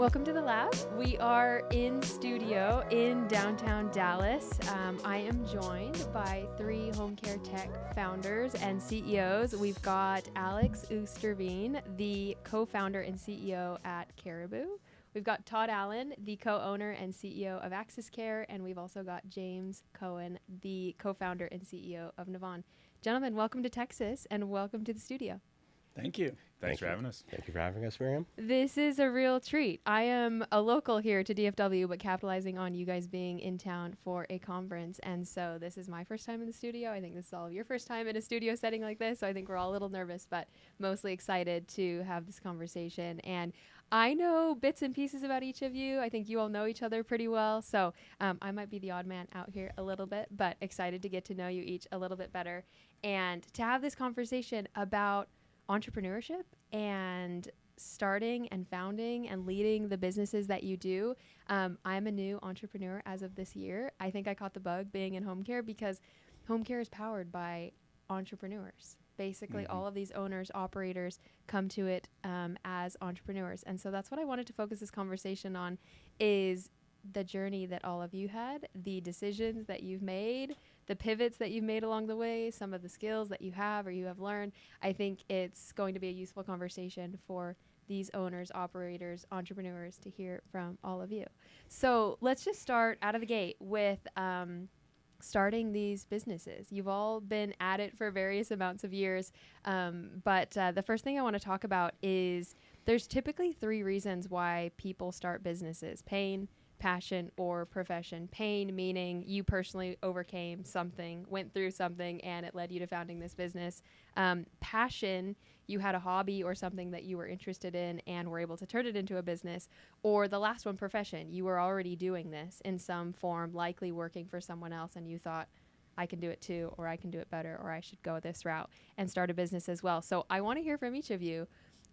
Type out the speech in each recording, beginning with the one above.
Welcome to the lab. We are in studio in downtown Dallas. I am joined by three home care tech founders and CEOs. We've got Alex Oosterveen, the co-founder and CEO at Caribou. We've got Todd Allen, the co-owner and CEO of AxisCare, and we've also got James Cohen, the co-founder and CEO of Nevvon. Gentlemen, welcome to Texas and welcome to the studio. Thank you. Thanks for having us. Thank you for having us, Miriam. This is a real treat. I am a local here to DFW, but capitalizing on you guys being in town for a conference. And so this is my first time in the studio. I think this is all of your first time in a studio setting like this. So I think we're all a little nervous, but mostly excited to have this conversation. And I know bits and pieces about each of you. I think you all know each other pretty well. So I might be the odd man out here a little bit, but excited to get to know you each a little bit better and to have this conversation about entrepreneurship and starting and founding and leading the businesses that you do. I'm a new entrepreneur as of this year. I think I caught the bug being in home care because home care is powered by entrepreneurs. Basically, all of these owners, operators come to it as entrepreneurs. And so that's what I wanted to focus this conversation on is the journey that all of you had, the decisions that you've made, the pivots that you've made along the way, some of the skills that you have or you have learned. I think it's going to be a useful conversation for these owners, operators, entrepreneurs to hear from all of you. So let's just start out of the gate with starting these businesses. You've all been at it for various amounts of years, but the first thing I want to talk about is there's typically three reasons why people start businesses: pain, passion, or profession. Pain meaning you personally overcame something, went through something, and it led you to founding this business. Passion, you had a hobby or something that you were interested in and were able to turn it into a business. Or the last one, profession. You were already doing this in some form, likely working for someone else, and you thought, I can do it too, or I can do it better, or I should go this route and start a business as well. So I want to hear from each of you.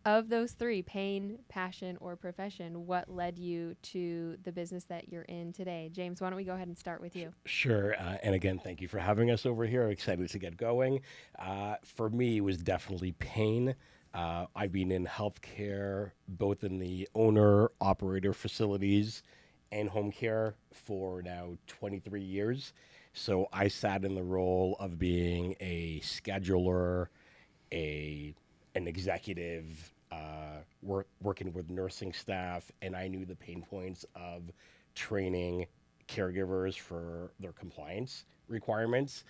Of those three, pain, passion, or profession, what led you to the business that you're in today? James, why don't we go ahead and start with you? Sure. And again, thank you for having us over here. Excited to get going. For me, it was definitely pain. I've been in healthcare, both in the owner-operator facilities and home care for now 23 years. So I sat in the role of being a scheduler, an executive, working with nursing staff, and I knew the pain points of training caregivers for their compliance requirements.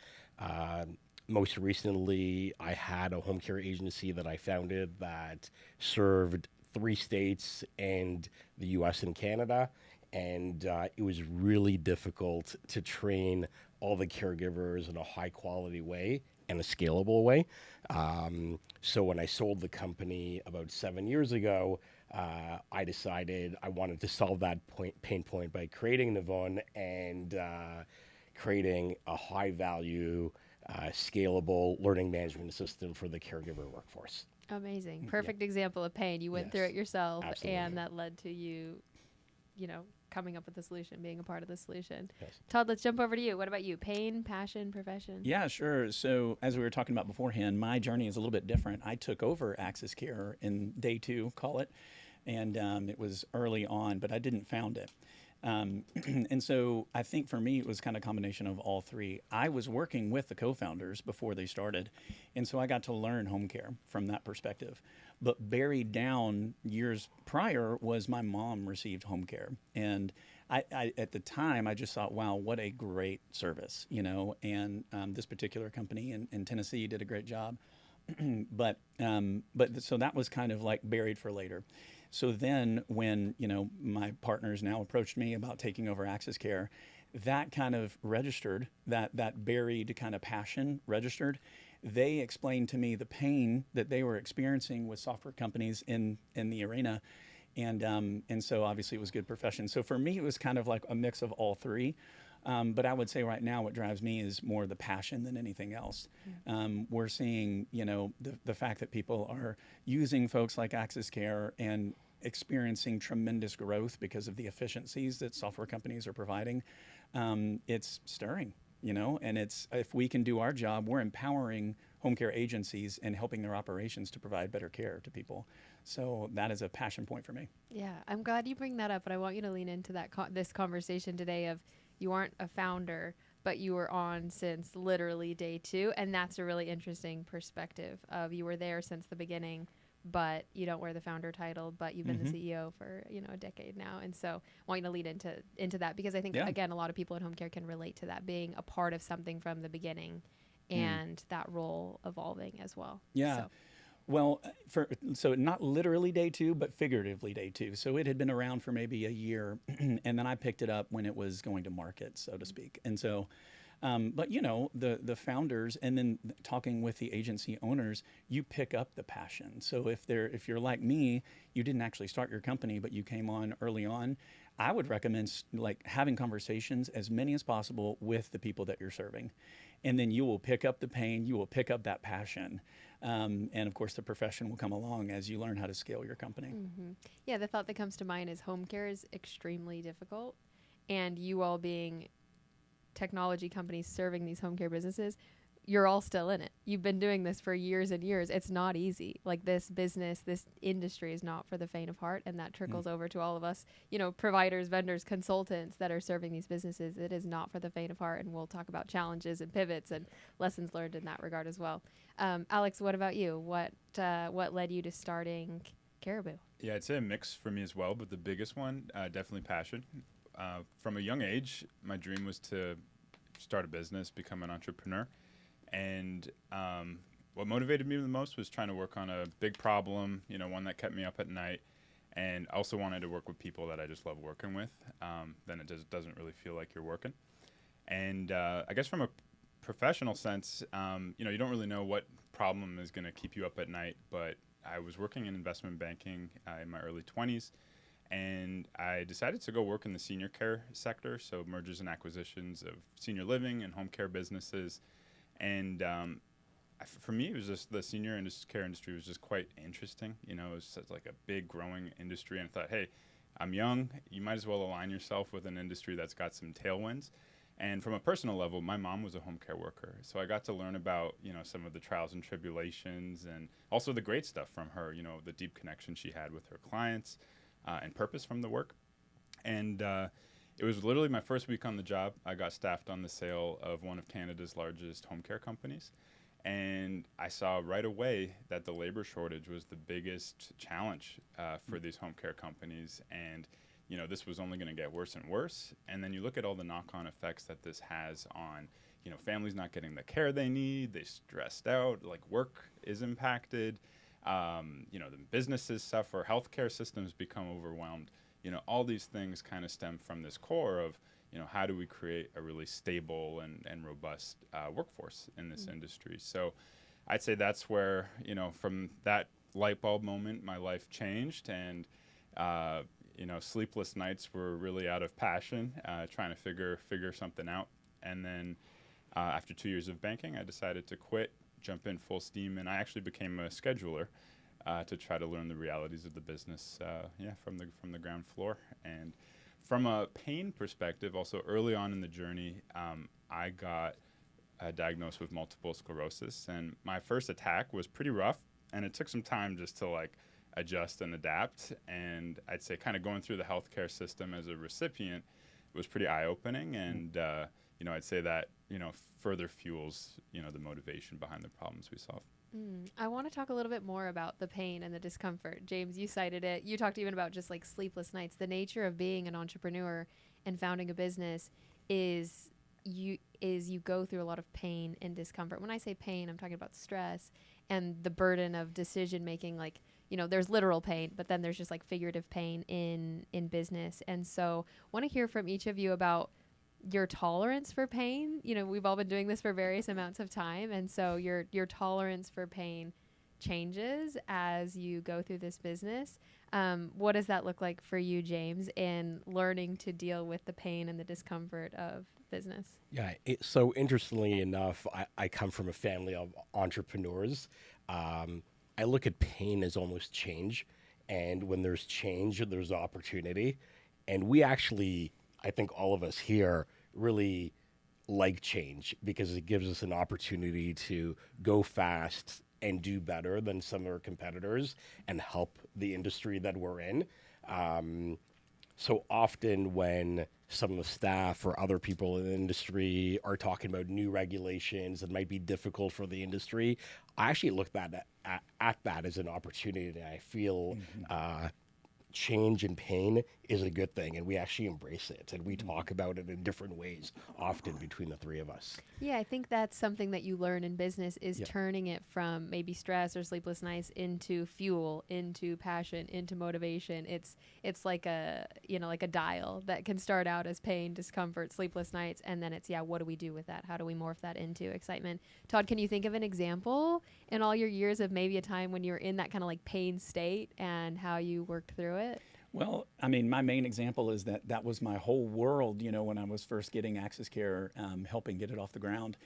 Most recently, I had a home care agency that I founded that served 3 states and the US and Canada, and it was really difficult to train all the caregivers in a high quality way and a scalable way. So when I sold the company about 7 years ago, I decided I wanted to solve that pain point by creating Nevvon and creating a high value, scalable learning management system for the caregiver workforce. Amazing. Perfect example of pain. You went through it yourself, Absolutely. and that led to you coming up with the solution, being a part of the solution. Yes. Todd, let's jump over to you. What about you? Pain, passion, profession? Yeah, sure. So as we were talking about beforehand, my journey is a little bit different. I took over AxisCare in day 2, call it, and it was early on, but I didn't found it. And so I think for me, it was kind of a combination of all three. I was working with the co-founders before they started, and so I got to learn home care from that perspective. But buried down years prior was my mom received home care. And I at the time, I just thought, wow, what a great service, and this particular company in Tennessee did a great job. But so that was kind of like buried for later. So then when, my partners now approached me about taking over AxisCare, that kind of registered, that buried kind of passion registered. They explained to me the pain that they were experiencing with software companies in the arena. And so obviously it was good profession. So for me, it was kind of like a mix of all three. But I would say right now what drives me is more the passion than anything else. We're seeing, the fact that people are using folks like AxisCare and experiencing tremendous growth because of the efficiencies that software companies are providing. It's stirring, and it's, if we can do our job, we're empowering home care agencies and helping their operations to provide better care to people. So that is a passion point for me. Yeah, I'm glad you bring that up, but I want you to lean into that this conversation today of you aren't a founder, but you were on since literally day 2, and that's a really interesting perspective of you were there since the beginning, but you don't wear the founder title, but you've been the CEO for, a decade now. And so I want you to lead into that, because I think, again, a lot of people in home care can relate to that, being a part of something from the beginning and that role evolving as well. Yeah. So. Well, so not literally day 2, but figuratively day 2. So it had been around for maybe a year, and then I picked it up when it was going to market, so to speak. And so, but the founders, and then talking with the agency owners, you pick up the passion. So if you're like me, you didn't actually start your company, but you came on early on, I would recommend like having conversations, as many as possible, with the people that you're serving. And then you will pick up the pain, you will pick up that passion. And of course, the profession will come along as you learn how to scale your company. Mm-hmm. Yeah, the thought that comes to mind is home care is extremely difficult. And you all being technology companies serving these home care businesses, you're all still in it. You've been doing this for years and years. It's not easy. Like, this business, this industry is not for the faint of heart, and that trickles over to all of us, providers, vendors, consultants that are serving these businesses. It is not for the faint of heart, and we'll talk about challenges and pivots and lessons learned in that regard as well. Alex, what about you? What led you to starting Caribou? Yeah, I'd say a mix for me as well, but the biggest one, definitely passion. From a young age, my dream was to start a business, become an entrepreneur. And what motivated me the most was trying to work on a big problem, one that kept me up at night, and also wanted to work with people that I just love working with. Then it just doesn't really feel like you're working. And I guess from a professional sense, you don't really know what problem is going to keep you up at night, but I was working in investment banking in my early 20s, and I decided to go work in the senior care sector, so mergers and acquisitions of senior living and home care businesses. And for me, it was just the senior care industry was just quite interesting. It was such like a big growing industry, and I thought, hey, I'm young. You might as well align yourself with an industry that's got some tailwinds. And from a personal level, my mom was a home care worker, so I got to learn about some of the trials and tribulations, and also the great stuff from her. The deep connection she had with her clients, and purpose from the work. And it was literally my first week on the job. I got staffed on the sale of one of Canada's largest home care companies. And I saw right away that the labor shortage was the biggest challenge for these home care companies. And, this was only going to get worse and worse. And then you look at all the knock-on effects that this has on, families not getting the care they need, they stressed out, like work is impacted, the businesses suffer, healthcare systems become overwhelmed. All these things kind of stem from this core of, how do we create a really stable and robust workforce in this industry? So I'd say that's where, from that light bulb moment, my life changed. And, sleepless nights were really out of passion, trying to figure something out. And then after 2 years of banking, I decided to quit, jump in full steam, and I actually became a scheduler to try to learn the realities of the business, from the ground floor. And from a pain perspective, also early on in the journey, I got diagnosed with multiple sclerosis, and my first attack was pretty rough, and it took some time just to adjust and adapt. And I'd say kind of going through the healthcare system as a recipient was pretty eye-opening, and I'd say that further fuels the motivation behind the problems we solve. I want to talk a little bit more about the pain and the discomfort. James, you cited it. You talked even about just sleepless nights. The nature of being an entrepreneur and founding a business is you go through a lot of pain and discomfort. When I say pain, I'm talking about stress and the burden of decision making. There's literal pain, but then there's just figurative pain in business. And so I want to hear from each of you about your tolerance for pain. We've all been doing this for various amounts of time, and so your tolerance for pain changes as you go through this business. What does that look like for you, James, in learning to deal with the pain and the discomfort of business? Yeah, so interestingly enough, I come from a family of entrepreneurs. I look at pain as almost change, and when there's change, there's opportunity. And we actually, I think all of us here really like change because it gives us an opportunity to go fast and do better than some of our competitors and help the industry that we're in. So often when some of the staff or other people in the industry are talking about new regulations that might be difficult for the industry, I actually look at that as an opportunity. And I feel change and pain is a good thing, and we actually embrace it, and we talk about it in different ways often between the three of us. Yeah, I think that's something that you learn in business is turning it from maybe stress or sleepless nights into fuel, into passion, into motivation. It's like a, you know, like a dial that can start out as pain, discomfort, sleepless nights, and then it's, what do we do with that? How do we morph that into excitement? Todd, can you think of an example in all your years of maybe a time when you were in that kind of like pain state and how you worked through it? Well, I mean, my main example is that was my whole world, you know, when I was first getting AxisCare, helping get it off the ground.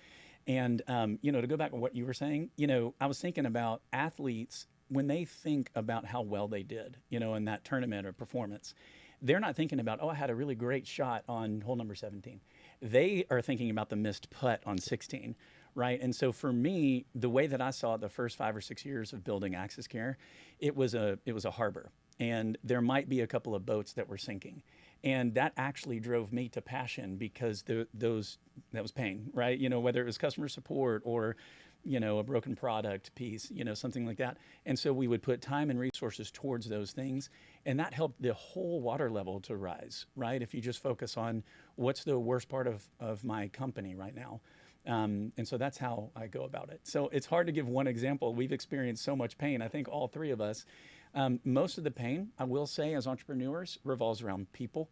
And, you know, to go back to what you were saying, you know, I was thinking about athletes when they think about how well they did, you know, in that tournament or performance. They're not thinking about, oh, I had a really great shot on hole number 17. They are thinking about the missed putt on 16. Right. And so for me, the way that I saw it the first 5 or 6 years of building AxisCare, it was a harbor. And there might be a couple of boats that were sinking. And that actually drove me to passion because that was pain, right? You know, whether it was customer support or, you know, a broken product piece, you know, something like that. And so we would put time and resources towards those things. And that helped the whole water level to rise, right? If you just focus on what's the worst part of my company right now. And so that's how I go about it. So it's hard to give one example. We've experienced so much pain. I think all three of us. Most of the pain, I will say, as entrepreneurs, revolves around people.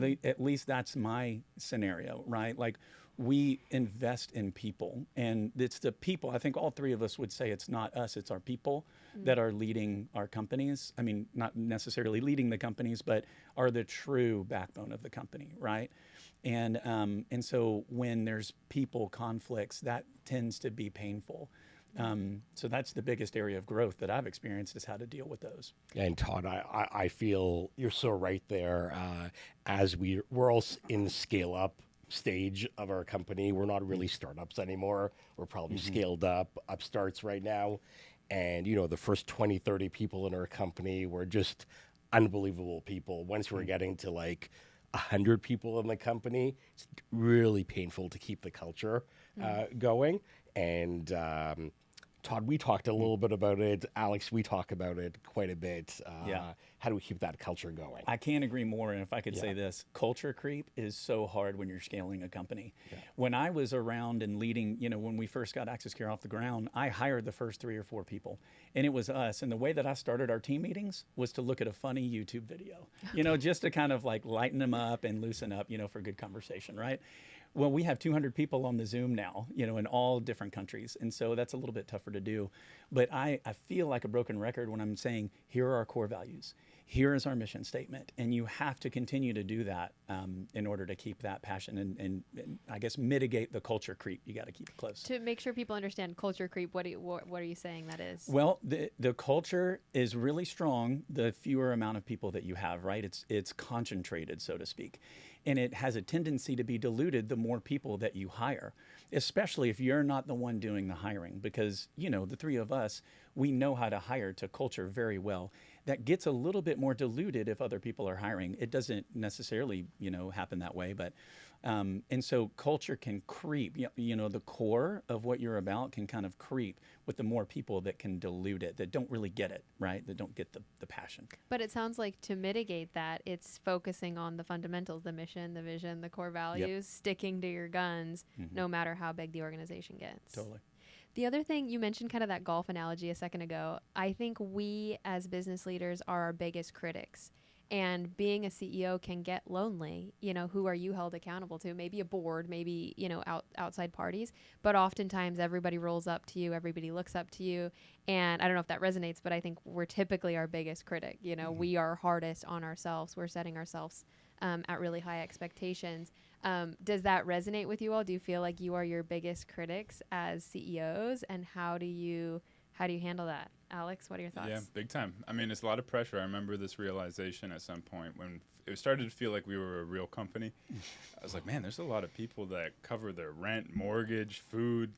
At least that's my scenario, right? Like we invest in people, and it's the people. I think all three of us would say it's not us, it's our people that are leading our companies. I mean, not necessarily leading the companies, but are the true backbone of the company, right? And so when there's people conflicts, that tends to be painful. So that's the biggest area of growth that I've experienced is how to deal with those. And Todd, I feel you're so right there. As we're all in the scale up stage of our company, we're not really startups anymore. We're probably scaled up, upstarts right now. And, you know, the first 20, 30 people in our company were just unbelievable people. Once we're getting to like 100 people in the company, it's really painful to keep the culture going. And Todd, we talked a little bit about it. Alex, we talk about it quite a bit. How do we keep that culture going? I can't agree more. And if I could say this, culture creep is so hard when you're scaling a company. When I was around and leading, you know, when we first got AxisCare off the ground, I hired the first 3 or 4 people, and it was us. And the way that I started our team meetings was to look at a funny YouTube video, you know, just to kind of like lighten them up and loosen up, you know, for good conversation, right? Well, we have 200 people on the Zoom now, you know, in all different countries. And so that's a little bit tougher to do. But I feel like a broken record when I'm saying, here are our core values. Here is our mission statement. And you have to continue to do that in order to keep that passion and I guess mitigate the culture creep. You got to keep it close. To make sure people understand culture creep, what are you saying that is? Well, the culture is really strong the fewer amount of people that you have, right? It's concentrated, so to speak. And it has a tendency to be diluted the more people that you hire, especially if you're not the one doing the hiring, because, you know, the three of us, we know how to hire to culture very well. That gets a little bit more diluted if other people are hiring. It doesn't necessarily, you know, happen that way, but and so culture can creep. You know, the core of what you're about can kind of creep with the more people that can dilute it, that don't really get it, right? That don't get the passion. But it sounds like to mitigate that, it's focusing on the fundamentals, the mission, the vision, the core values, sticking to your guns, no matter how big the organization gets. Totally. The other thing, you mentioned kind of that golf analogy a second ago. I think we as business leaders are our biggest critics. And being a CEO can get lonely. You know, who are you held accountable to? Maybe a board, maybe, you know, outside parties. But oftentimes everybody rolls up to you, everybody looks up to you. And I don't know if that resonates, but I think we're typically our biggest critic. You know, we are hardest on ourselves. We're setting ourselves at really high expectations. Does that resonate with you all? Do you feel like you are your biggest critics as CEOs? And how do you How do you handle that? Alex, what are your thoughts? Yeah, big time. I mean, it's a lot of pressure. I remember this realization at some point when it started to feel like we were a real company. I was like, man, there's a lot of people that cover their rent, mortgage, food,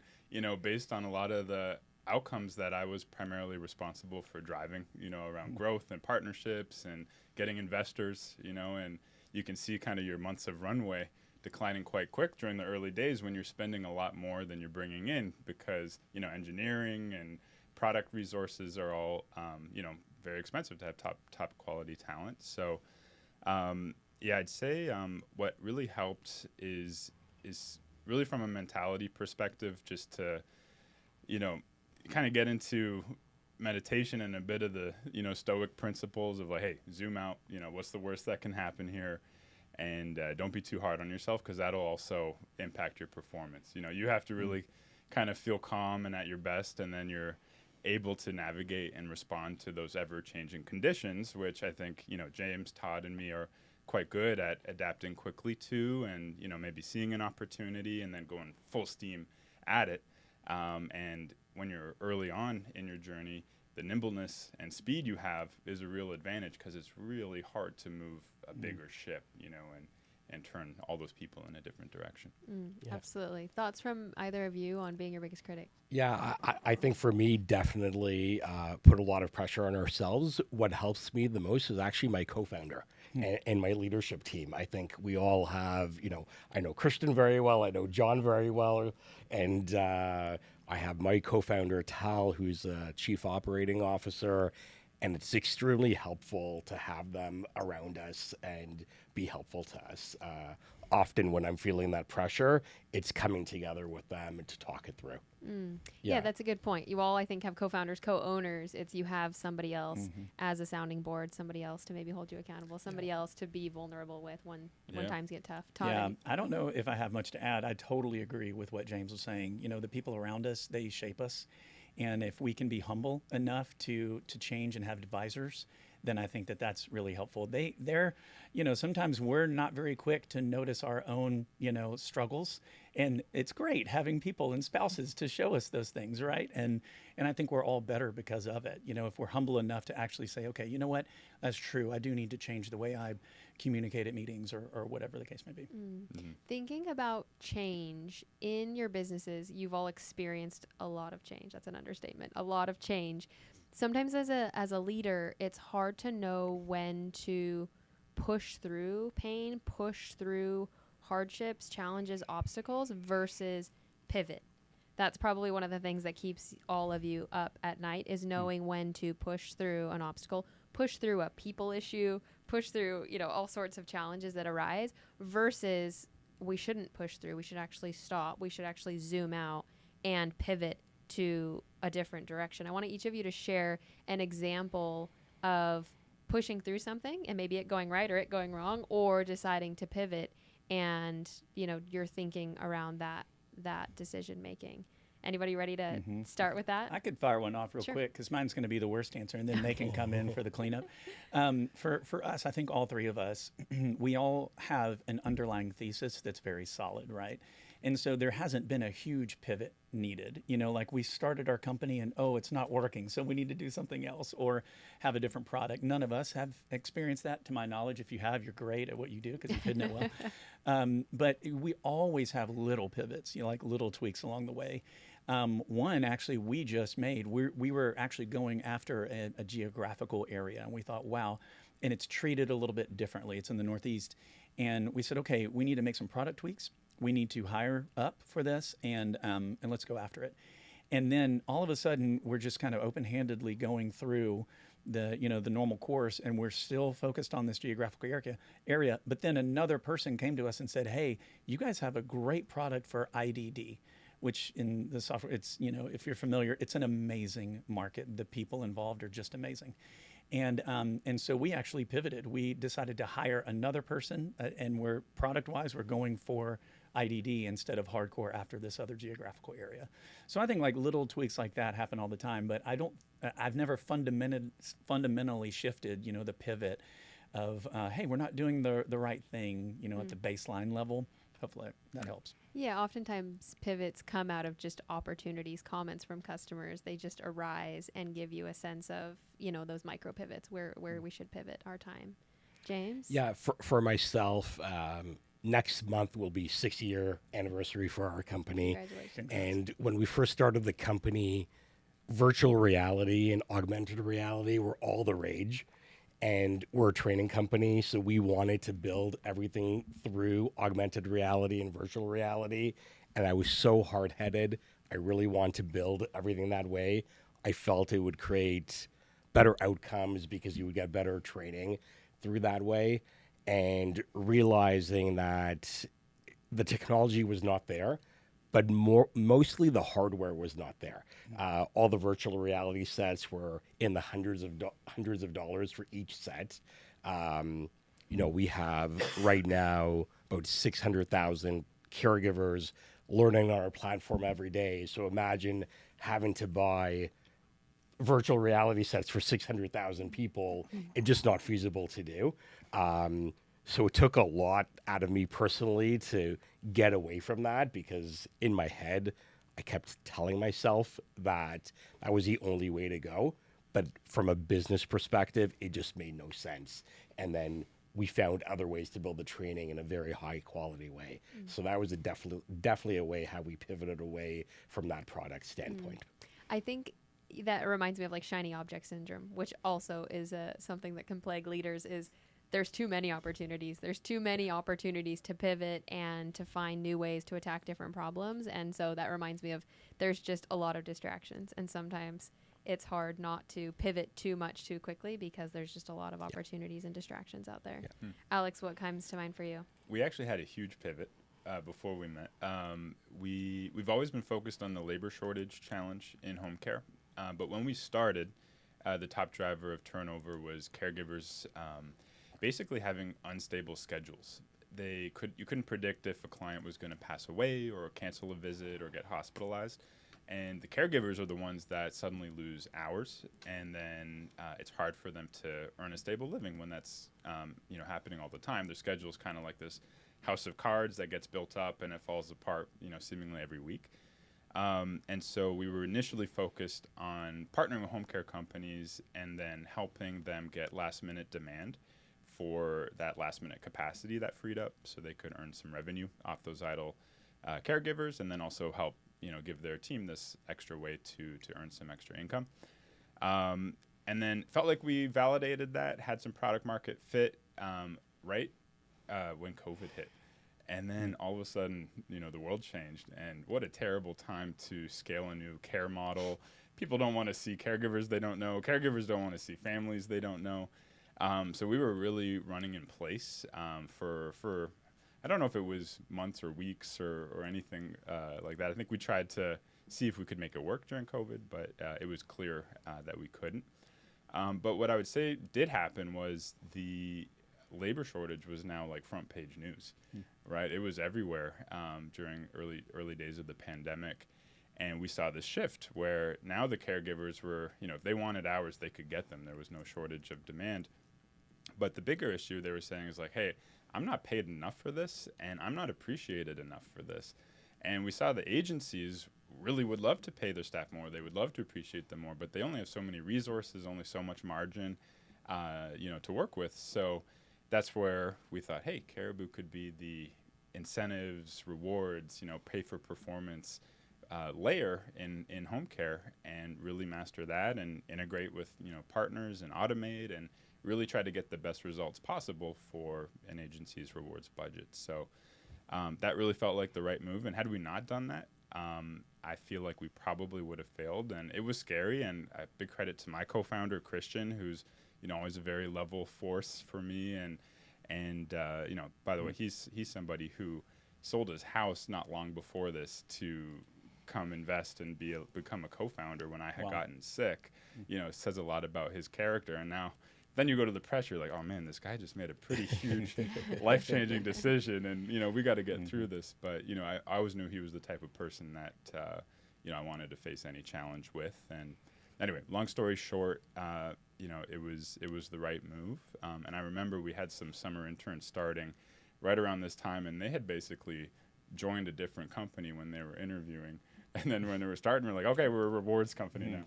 based on a lot of the outcomes that I was primarily responsible for driving, around growth and partnerships and getting investors, and you can see kind of your months of runway declining quite quick during the early days when you're spending a lot more than you're bringing in because, engineering and product resources are all, very expensive to have top quality talent. So, I'd say what really helped is really from a mentality perspective, just to, kind of get into meditation and a bit of the, stoic principles of like, hey, zoom out, what's the worst that can happen here? And don't be too hard on yourself because that'll also impact your performance. You have to really kind of feel calm and at your best, and then you're able to navigate and respond to those ever-changing conditions, which I think, James, Todd, and me are quite good at adapting quickly to, and, maybe seeing an opportunity and then going full steam at it. And when you're early on in your journey, the nimbleness and speed you have is a real advantage because it's really hard to move a bigger ship, and turn all those people in a different direction. Yeah. Absolutely. Thoughts from either of you on being your biggest critic? Yeah, I think for me, definitely put a lot of pressure on ourselves. What helps me the most is actually my co-founder and my leadership team. I think we all have, I know Christian very well, I know John very well, and I have my co-founder, Tal, who's a chief operating officer, and it's extremely helpful to have them around us and be helpful to us. Often when I'm feeling that pressure, it's coming together with them and to talk it through. Yeah, that's a good point. You all, I think, have co-founders, co-owners. It's you have somebody else as a sounding board, somebody else to maybe hold you accountable, somebody else to be vulnerable with when times get tough. Todd, I don't know if I have much to add. I totally agree with what James was saying. The people around us, they shape us. And if we can be humble enough to change and have advisors, then I think that's really helpful. They're, sometimes we're not very quick to notice our own, struggles. And it's great having people and spouses to show us those things, right? And I think we're all better because of it. If we're humble enough to actually say, okay, you know what, that's true. I do need to change the way I communicate at meetings or whatever the case may be. Thinking about change in your businesses, you've all experienced a lot of change. That's an understatement. A lot of change. Sometimes as a leader, it's hard to know when to push through pain, push through hardships, challenges, obstacles versus pivot. That's probably one of the things that keeps all of you up at night is knowing when to push through an obstacle, push through a people issue, push through, all sorts of challenges that arise versus we shouldn't push through. We should actually stop. We should actually zoom out and pivot to a different direction. I want each of you to share an example of pushing through something and maybe it going right or it going wrong or deciding to pivot and, you're thinking around that decision making. Anybody ready to start with that? I could fire one off real quick because mine's going to be the worst answer, and then they can come in for the cleanup. For us, I think all three of us, we all have an underlying thesis that's very solid, right? And so there hasn't been a huge pivot needed. Like we started our company and, it's not working, so we need to do something else or have a different product. None of us have experienced that, to my knowledge. If you have, you're great at what you do because you've hidden it well. But we always have little pivots, like little tweaks along the way. One actually we just made, we were actually going after a geographical area, and we thought, wow, and it's treated a little bit differently. It's in the Northeast. And we said, okay, we need to make some product tweaks. We need to hire up for this and let's go after it. And then all of a sudden we're just kind of open-handedly going through the normal course, and we're still focused on this geographical area. But then another person came to us and said, hey, you guys have a great product for IDD, which in the software, it's, if you're familiar, it's an amazing market. The people involved are just amazing. And so we actually pivoted. We decided to hire another person, and we're product-wise, we're going for IDD instead of hardcore after this other geographical area. So I think like little tweaks like that happen all the time, but I've never fundamentally shifted, the pivot of, hey, we're not doing the right thing, at the baseline level. hopefully that helps. Yeah, oftentimes pivots come out of just opportunities, comments from customers. They just arise and give you a sense of, those micro pivots where we should pivot our time. James? Yeah, for myself, next month will be 6-year anniversary for our company. Congratulations. And when we first started the company, virtual reality and augmented reality were all the rage. And we're a training company, so we wanted to build everything through augmented reality and virtual reality. And I was so hard-headed. I really want to build everything that way. I felt it would create better outcomes because you would get better training through that way. And realizing that the technology was not there, but mostly the hardware was not there. All the virtual reality sets were in the hundreds of dollars for each set. We have right now about 600,000 caregivers learning on our platform every day. So imagine having to buy virtual reality sets for 600,000 people. It's just not feasible to do. So it took a lot out of me personally to get away from that, because in my head, I kept telling myself that that was the only way to go. But from a business perspective, it just made no sense. And then we found other ways to build the training in a very high quality way. So that was definitely a way how we pivoted away from that product standpoint. I think that reminds me of like shiny object syndrome, which also is something that can plague leaders. Is there's too many opportunities. There's too many opportunities to pivot and to find new ways to attack different problems. And so that reminds me of there's just a lot of distractions. And sometimes it's hard not to pivot too much too quickly because there's just a lot of opportunities and distractions out there. Alex, what comes to mind for you? We actually had a huge pivot before we met. We've always been focused on the labor shortage challenge in home care. But when we started, the top driver of turnover was caregivers basically having unstable schedules. You couldn't predict if a client was going to pass away or cancel a visit or get hospitalized. And the caregivers are the ones that suddenly lose hours, and then it's hard for them to earn a stable living when that's happening all the time. Their schedule is kind of like this house of cards that gets built up and it falls apart, seemingly every week. And so we were initially focused on partnering with home care companies and then helping them get last-minute demand for that last-minute capacity that freed up, so they could earn some revenue off those idle caregivers, and then also help give their team this extra way to earn some extra income. And then felt like we validated that, had some product market fit right when COVID hit. And then all of a sudden, the world changed, and what a terrible time to scale a new care model. People don't want to see caregivers they don't know. Caregivers don't want to see families they don't know. So we were really running in place for I don't know if it was months or weeks or anything like that. I think we tried to see if we could make it work during COVID, but it was clear that we couldn't. But what I would say did happen was the labor shortage was now like front page news, right? It was everywhere during early days of the pandemic. And we saw this shift where now the caregivers were, if they wanted hours, they could get them. There was no shortage of demand. But the bigger issue they were saying is like, hey, I'm not paid enough for this, and I'm not appreciated enough for this. And we saw the agencies really would love to pay their staff more. They would love to appreciate them more, but they only have so many resources, only so much margin, to work with. So that's where we thought, hey, Caribou could be the incentives, rewards, pay for performance layer in home care, and really master that and integrate with partners and automate and really try to get the best results possible for an agency's rewards budget. So that really felt like the right move. And had we not done that, I feel like we probably would have failed. And it was scary. And a big credit to my co-founder, Christian, who's always a very level force for me. And by the way, he's somebody who sold his house not long before this to come invest and become a co-founder when I had gotten sick. It says a lot about his character. And now then you go to the pressure, like, oh man, this guy just made a pretty huge life-changing decision, and we got to get through this. But I always knew he was the type of person that I wanted to face any challenge with. And anyway, long story short, it was the right move. And I remember we had some summer interns starting right around this time, and they had basically joined a different company when they were interviewing. And then when they were starting, we're like, okay, we're a rewards company now.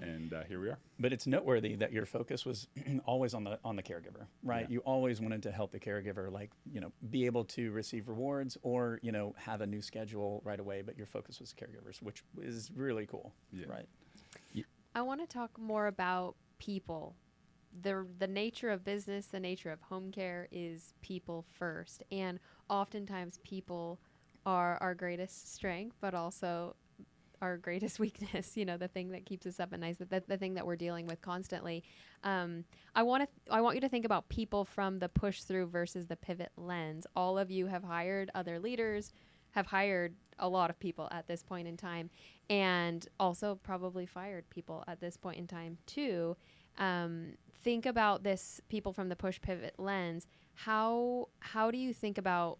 And here we are. But it's noteworthy that your focus was always on the caregiver, right? Yeah. You always wanted to help the caregiver, like, be able to receive rewards or, have a new schedule right away. But your focus was caregivers, which is really cool, right? I want to talk more about people. The nature of business, the nature of home care is people first. And oftentimes people are our greatest strength, but also our greatest weakness, the thing that keeps us up at night, the thing that we're dealing with constantly. I want you to think about people from the push through versus the pivot lens. All of you have hired other leaders, have hired a lot of people at this point in time, and also probably fired people at this point in time too. Think about this people from the push pivot lens. How do you think about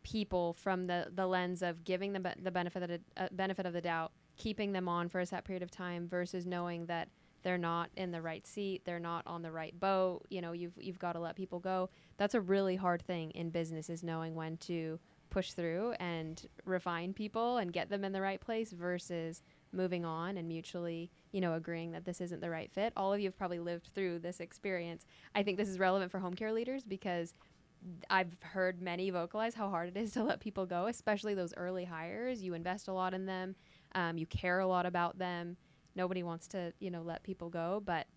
people from the lens of giving them the benefit of the doubt, keeping them on for a set period of time versus knowing that they're not in the right seat, they're not on the right boat, you've got to let people go. That's a really hard thing in business, is knowing when to push through and refine people and get them in the right place versus moving on and mutually, agreeing that this isn't the right fit. All of you have probably lived through this experience. I think this is relevant for home care leaders because I've heard many vocalize how hard it is to let people go, especially those early hires. You invest a lot in them. You care a lot about them. Nobody wants to, let people go, but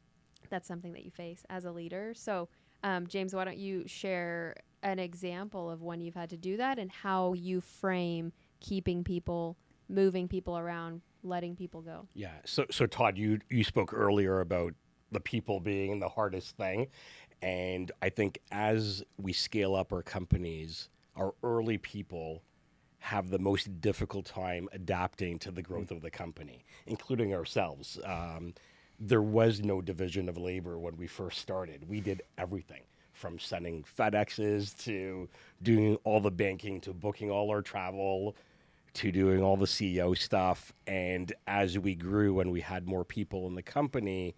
that's something that you face as a leader. So, James, why don't you share an example of when you've had to do that and how you frame keeping people, moving people around, letting people go? Yeah. So Todd, you spoke earlier about the people being the hardest thing. And I think as we scale up our companies, our early people have the most difficult time adapting to the growth of the company, including ourselves. There was no division of labor when we first started. We did everything from sending FedExes to doing all the banking to booking all our travel to doing all the CEO stuff. And as we grew and we had more people in the company,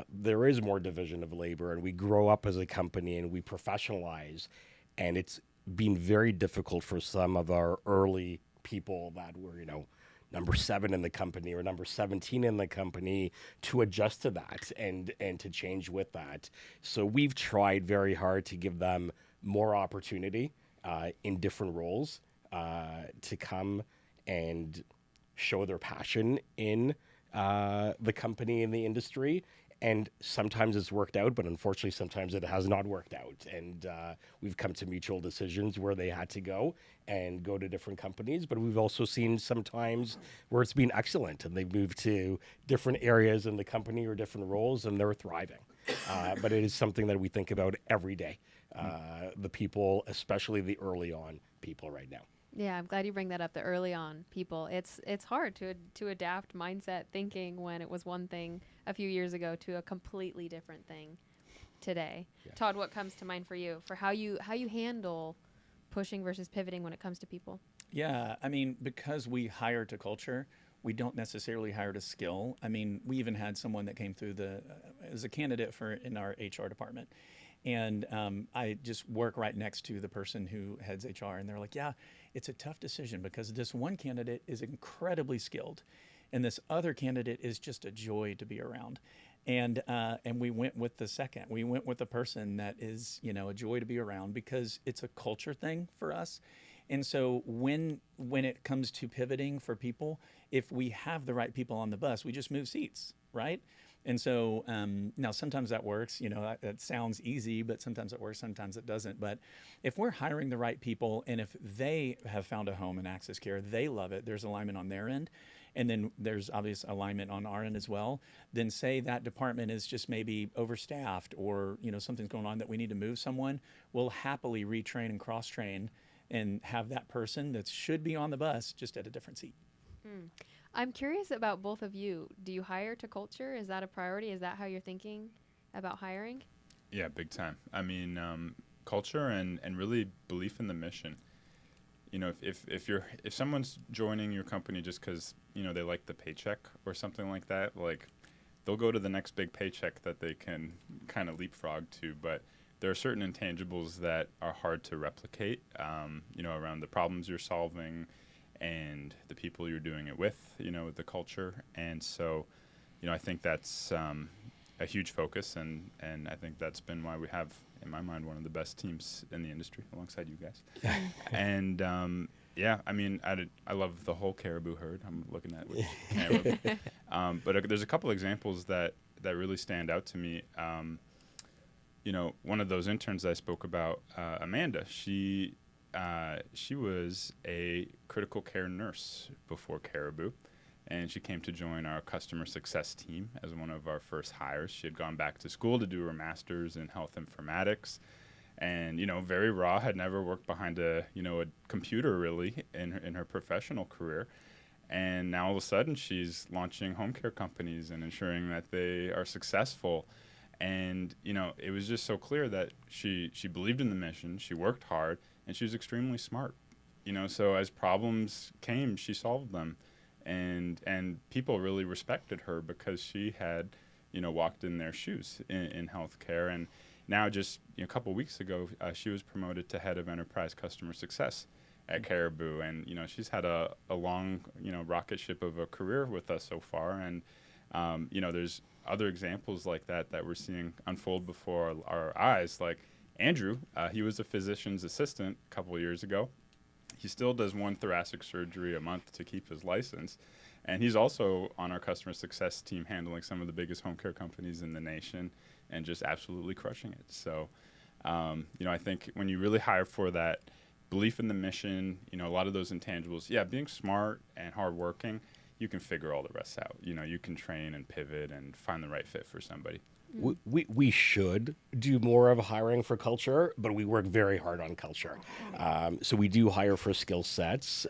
there is more division of labor, and we grow up as a company and we professionalize. And it's been very difficult for some of our early people that were, number 7 in the company or number 17 in the company to adjust to that and to change with that. So we've tried very hard to give them more opportunity in different roles to come and show their passion in the company and the industry. And sometimes it's worked out, but unfortunately, sometimes it has not worked out. And we've come to mutual decisions where they had to go to different companies. But we've also seen sometimes where it's been excellent and they've moved to different areas in the company or different roles and they're thriving. But it is something that we think about every day. The people, especially the early on people right now. Yeah, I'm glad you bring that up, the early on people. It's hard to adapt mindset thinking when it was one thing a few years ago to a completely different thing today. Yeah. Todd, what comes to mind for you for how you handle pushing versus pivoting when it comes to people? Yeah, because we hire to culture, we don't necessarily hire to skill. We even had someone that came through as a candidate in our HR department. And I just work right next to the person who heads HR, and they're like, yeah, it's a tough decision because this one candidate is incredibly skilled, and this other candidate is just a joy to be around. And we went with the second. We went with the person that is, a joy to be around because it's a culture thing for us. And so when it comes to pivoting for people, if we have the right people on the bus, we just move seats, right? And so now sometimes that works, that sounds easy, but sometimes it works, sometimes it doesn't. But if we're hiring the right people and if they have found a home in AxisCare, they love it, there's alignment on their end, and then there's obvious alignment on our end as well, then say that department is just maybe overstaffed or, something's going on that we need to move someone, we'll happily retrain and cross-train and have that person that should be on the bus just at a different seat. I'm curious about both of you. Do you hire to culture? Is that a priority? Is that how you're thinking about hiring? Yeah, big time. Culture and really belief in the mission. If someone's joining your company just because they like the paycheck or something like that, like they'll go to the next big paycheck that they can kind of leapfrog to. But there are certain intangibles that are hard to replicate, around the problems you're solving and the people you're doing it with, with the culture. And so, I think that's a huge focus, and I think that's been why we have, in my mind, one of the best teams in the industry alongside you guys. And I love the whole Caribou herd. I'm looking at which camera. But there's a couple examples that really stand out to me. One of those interns I spoke about, Amanda, she was a critical care nurse before Caribou, and she came to join our customer success team as one of our first hires. She had gone back to school to do her master's in health informatics, and very raw, had never worked behind a computer really in her professional career. And now all of a sudden she's launching home care companies and ensuring that they are successful. And it was just so clear that she believed in the mission, she worked hard, and she was extremely smart. So as problems came, she solved them. And people really respected her because she had, walked in their shoes in healthcare. And now just a couple of weeks ago, she was promoted to head of enterprise customer success at Caribou. And, she's had a long, rocket ship of a career with us so far. And, there's other examples like that we're seeing unfold before our eyes. Like Andrew, he was a physician's assistant a couple of years ago. He still does one thoracic surgery a month to keep his license. And he's also on our customer success team handling some of the biggest home care companies in the nation and just absolutely crushing it. So, I think when you really hire for that belief in the mission, a lot of those intangibles, being smart and hardworking, you can figure all the rest out. You can train and pivot and find the right fit for somebody. We should do more of hiring for culture, but we work very hard on culture. So we do hire for skill sets.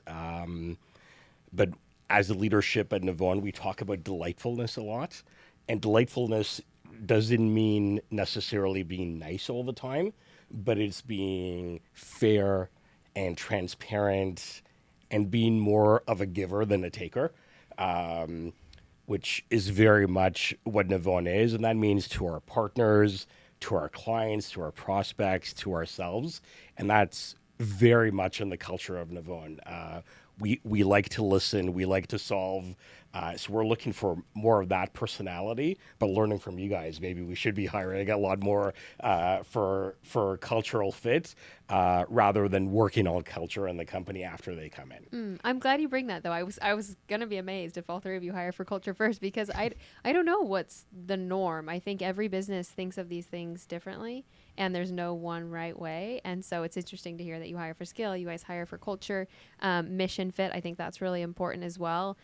But as a leadership at Nevvon, we talk about delightfulness a lot. And delightfulness doesn't mean necessarily being nice all the time, but it's being fair and transparent and being more of a giver than a taker. Which is very much what Nevvon is. And that means to our partners, to our clients, to our prospects, to ourselves. And that's very much in the culture of Nevvon. We like to listen. We like to solve. So we're looking for more of that personality, but learning from you guys, maybe we should be hiring a lot more for cultural fit rather than working on culture in the company after they come in. I'm glad you bring that, though. I was gonna be amazed if all three of you hire for culture first, because I don't know what's the norm. I think every business thinks of these things differently, and there's no one right way. And so it's interesting to hear that you hire for skill, you guys hire for culture, mission fit. I think that's really important as well.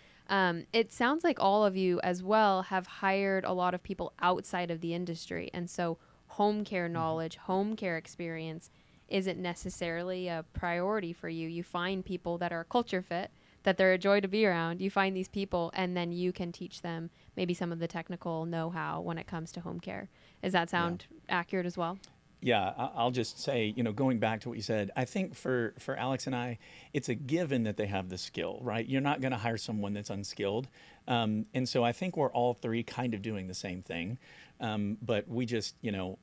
It sounds like all of you as well have hired a lot of people outside of the industry. And so home care knowledge, home care experience isn't necessarily a priority for you. You find people that are culture fit, that they're a joy to be around. You find these people, and then you can teach them maybe some of the technical know-how when it comes to home care. Does that sound accurate as well? Yeah, I'll just say, going back to what you said, I think for Alex and I, it's a given that they have the skill, right? You're not going to hire someone that's unskilled. And so I think we're all three kind of doing the same thing. But we just,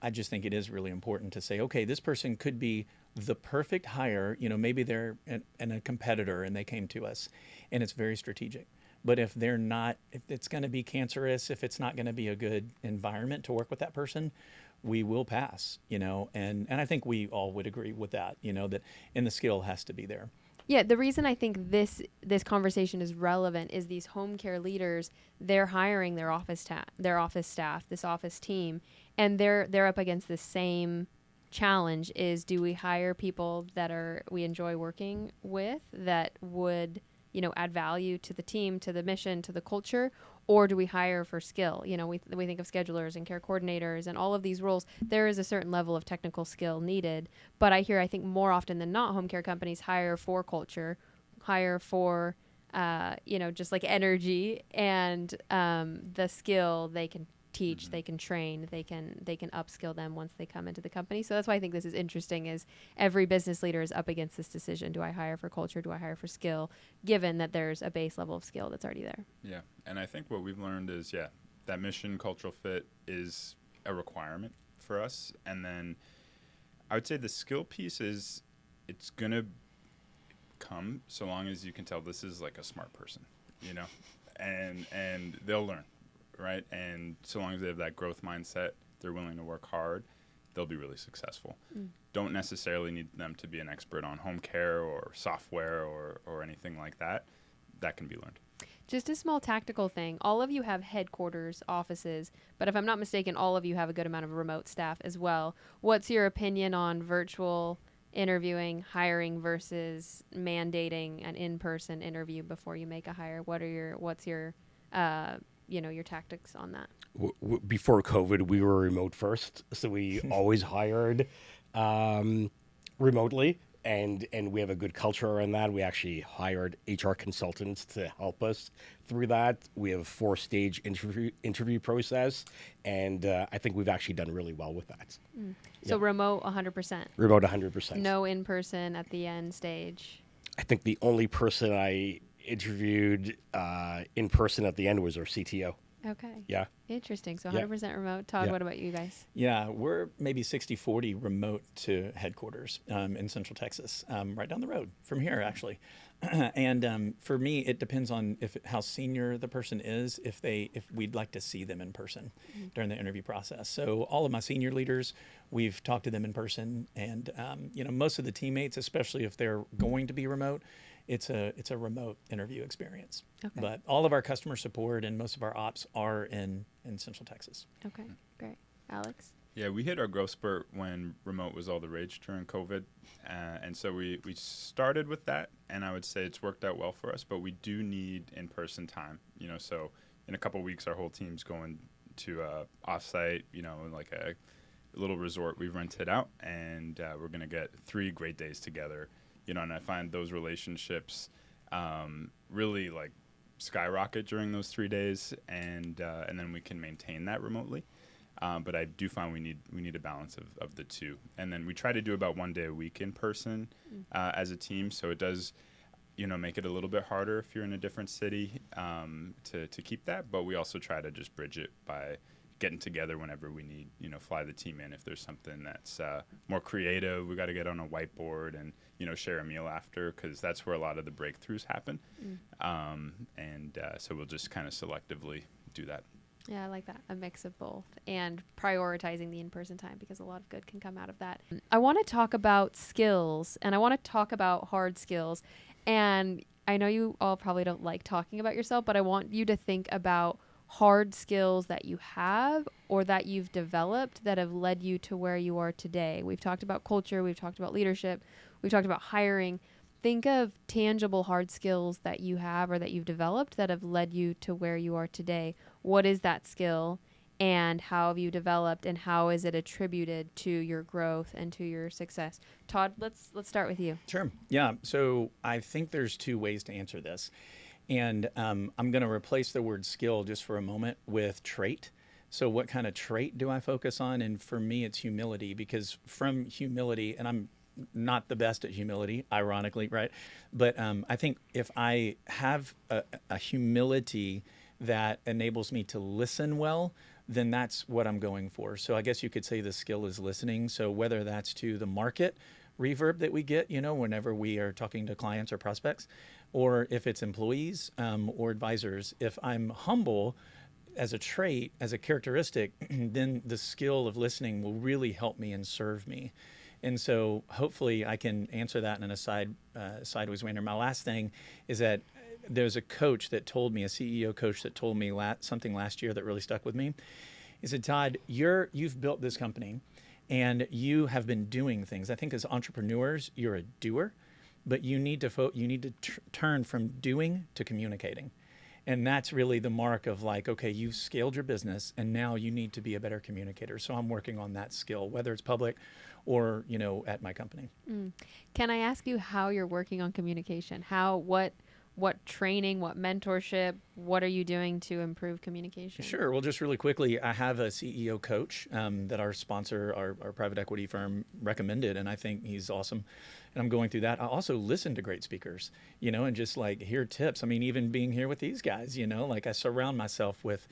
I just think it is really important to say, okay, this person could be the perfect hire. Maybe they're a competitor and they came to us, and it's very strategic. But if they're not, if it's going to be cancerous, if it's not going to be a good environment to work with that person, we will pass, and I think we all would agree with that, that, and the skill has to be there. Yeah, the reason I think this conversation is relevant is these home care leaders, they're hiring their office staff, this office team, and they're up against the same challenge. Is, do we hire people that we enjoy working with, that would add value to the team, to the mission, to the culture, or do we hire for skill? We think of schedulers and care coordinators and all of these roles. There is a certain level of technical skill needed, but I think more often than not, home care companies hire for culture, hire for just like energy and the skill they can teach, they can train, they can upskill them once they come into the company. So that's why I think this is interesting, is every business leader is up against this decision. Do I hire for culture? Do I hire for skill? Given that there's a base level of skill that's already there. Yeah. And I think what we've learned is, that mission cultural fit is a requirement for us. And then, I would say the skill piece is it's going to come so long as you can tell this is like a smart person, you know, and they'll learn, right? And so long as they have that growth mindset, they're willing to work hard, they'll be really successful. Don't necessarily need them to be an expert on home care or software or anything like that. That can be learned. Just a small tactical thing. All of you have headquarters, offices, but if I'm not mistaken, all of you have a good amount of remote staff as well. What's your opinion on virtual interviewing, hiring versus mandating an in-person interview before you make a hire? What's your your tactics on that? Before COVID, we were remote first, so we always hired remotely, and we have a good culture around that. We actually hired HR consultants to help us through that. We have a 4-stage interview process, and I think we've actually done really well with that. So remote 100%. Remote 100%. No in-person at the end stage. I think the only person I interviewed in person at the end was our CTO. Okay. Yeah. Interesting. So Yeah. 100% remote. Todd, Yeah. what about you guys? Yeah, we're maybe 60-40 remote to headquarters in Central Texas, right down the road from here, actually. And for me, it depends on how senior the person is, if we'd like to see them in person during the interview process. So all of my senior leaders, we've talked to them in person, and most of the teammates, especially if they're going to be remote, it's a remote interview experience. Okay. But all of our customer support and most of our ops are in Central Texas. Okay, great. Alex? Yeah, we hit our growth spurt when remote was all the rage during COVID. And so we started with that, and I would say it's worked out well for us, but we do need in-person time. So in a couple of weeks, our whole team's going to off-site, like a little resort we've rented out, and we're going to get 3 great days together. And I find those relationships really like skyrocket during those 3 days, and then we can maintain that remotely. But I do find we need a balance of the two, and then we try to do about 1 day a week in person as a team. So it does, make it a little bit harder if you're in a different city to keep that. But we also try to just bridge it by getting together whenever we need, fly the team in if there's something that's more creative. We got to get on a whiteboard and share a meal after, because that's where a lot of the breakthroughs happen. So we'll just kind of selectively do that. Yeah, I like that. A mix of both and prioritizing the in-person time, because a lot of good can come out of that. I want to talk about skills, and I want to talk about hard skills. And I know you all probably don't like talking about yourself, but I want you to think about hard skills that you have or that you've developed that have led you to where you are today. We've talked about culture. We've talked about leadership. We've talked about hiring. Think of tangible hard skills that you have or that you've developed that have led you to where you are today. What is that skill, and how have you developed, and how is it attributed to your growth and to your success? Todd, let's start with you. Sure. Yeah. So I think there's 2 ways to answer this. And I'm going to replace the word skill just for a moment with trait. So what kind of trait do I focus on? And for me, it's humility, because from humility, and I'm not the best at humility, ironically, right? But I think if I have a humility that enables me to listen well, then that's what I'm going for. So I guess you could say the skill is listening. So whether that's to the market reverb that we get, whenever we are talking to clients or prospects, or if it's employees or advisors, if I'm humble as a trait, as a characteristic, then the skill of listening will really help me and serve me. And so hopefully I can answer that in a sideways way. And my last thing is that there's a coach that told me, a CEO coach that told me something last year that really stuck with me. He said, Todd, you've built this company and you have been doing things. I think as entrepreneurs, you're a doer, but you need to turn from doing to communicating. And that's really the mark of like, okay, you've scaled your business and now you need to be a better communicator. So I'm working on that skill, whether it's public or, at my company. Can I ask you how you're working on communication? What training, what mentorship, what are you doing to improve communication? Sure. Well, just really quickly, I have a CEO coach that our sponsor, our private equity firm recommended, and I think he's awesome. And I'm going through that. I also listen to great speakers, and just like hear tips. I mean, even being here with these guys, like I surround myself with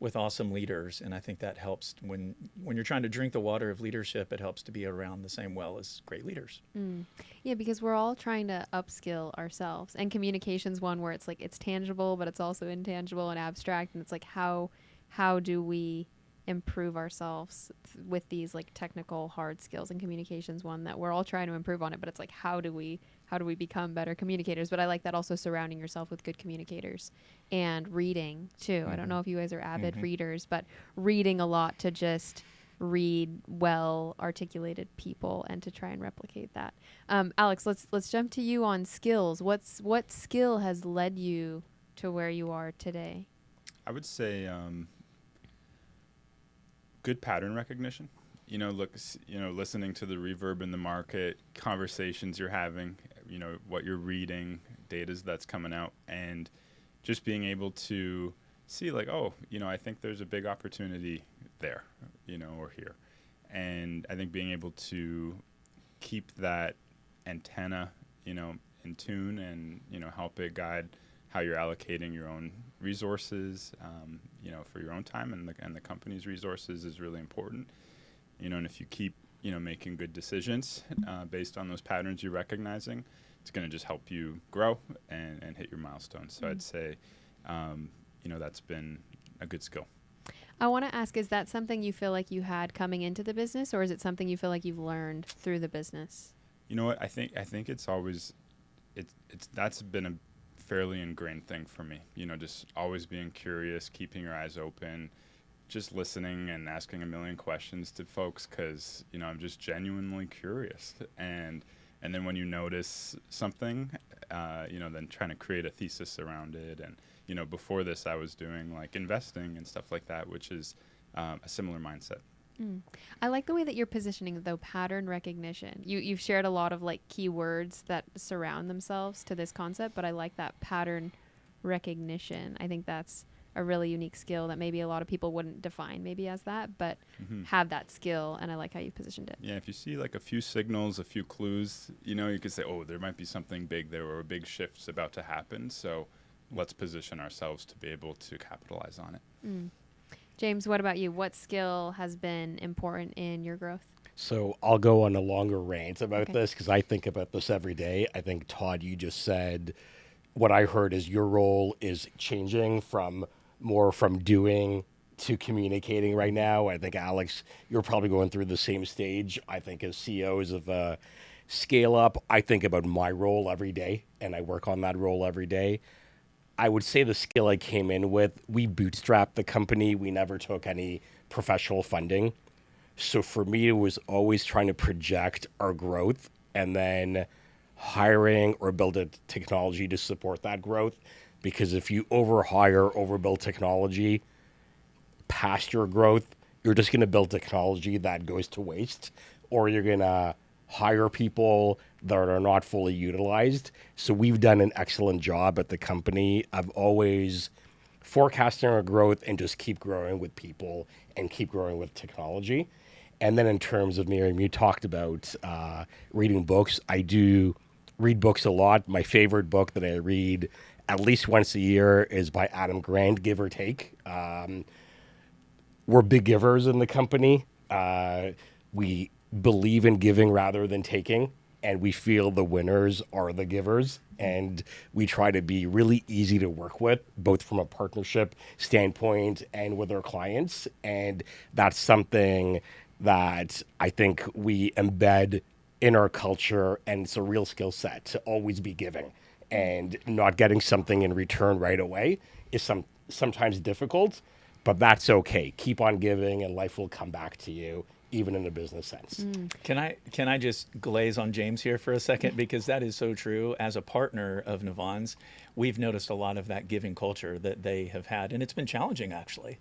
with awesome leaders, and I think that helps when you're trying to drink the water of leadership. It helps to be around the same well as great leaders. Yeah, because we're all trying to upskill ourselves, and communication's one where it's like it's tangible, but it's also intangible and abstract, and it's like how do we improve ourselves with these like technical hard skills, and communication's one that we're all trying to improve on it, but it's like how do we become better communicators? But I like that also surrounding yourself with good communicators and reading too. I don't know if you guys are avid readers, but reading a lot to just read well articulated people and to try and replicate that. Alex, let's jump to you on skills. What skill has led you to where you are today? I would say good pattern recognition. Listening to the reverb in the market, conversations you're having, what you're reading, data that's coming out, and just being able to see like, I think there's a big opportunity there, or here. And I think being able to keep that antenna, in tune and, help it guide how you're allocating your own resources, for your own time and the company's resources is really important. And if you keep, making good decisions based on those patterns you're recognizing, it's going to just help you grow and hit your milestones. So I'd say, that's been a good skill. I want to ask, is that something you feel like you had coming into the business, or is it something you feel like you've learned through the business? You know what? I think it's always, that's been a fairly ingrained thing for me. Just always being curious, keeping your eyes open, just listening and asking a million questions to folks because, I'm just genuinely curious. And then when you notice something, then trying to create a thesis around it. And, before this, I was doing like investing and stuff like that, which is a similar mindset. I like the way that you're positioning, though, pattern recognition. You've shared a lot of like keywords that surround themselves to this concept, but I like that pattern recognition. I think that's a really unique skill that maybe a lot of people wouldn't define maybe as that, but have that skill, and I like how you positioned it. Yeah, if you see like a few signals, a few clues, you could say, there might be something big there or a big shift's about to happen, so let's position ourselves to be able to capitalize on it. James, what about you? What skill has been important in your growth? So I'll go on a longer rant about this because I think about this every day. I think, Todd, you just said what I heard is your role is changing from doing to communicating right now. I think, Alex, you're probably going through the same stage. I think as CEOs of a scale up, I think about my role every day and I work on that role every day. I would say the skill I came in with, we bootstrapped the company. We never took any professional funding. So for me, it was always trying to project our growth and then hiring or build a technology to support that growth. Because if you overbuild technology past your growth, you're just going to build technology that goes to waste, or you're going to hire people that are not fully utilized. So we've done an excellent job at the company of always forecasting our growth and just keep growing with people and keep growing with technology. And then in terms of Miriam, you talked about reading books. I do read books a lot. My favorite book that I read at least once a year is by Adam Grant, Give or Take. We're big givers in the company. We believe in giving rather than taking, and we feel the winners are the givers. And we try to be really easy to work with, both from a partnership standpoint and with our clients. And that's something that I think we embed in our culture, and it's a real skill set to always be giving. And not getting something in return right away is sometimes difficult, but that's okay. Keep on giving, and life will come back to you, even in a business sense. Can I just glaze on James here for a second, because that is so true. As a partner of Nevvon's, we've noticed a lot of that giving culture that they have had, and it's been challenging actually.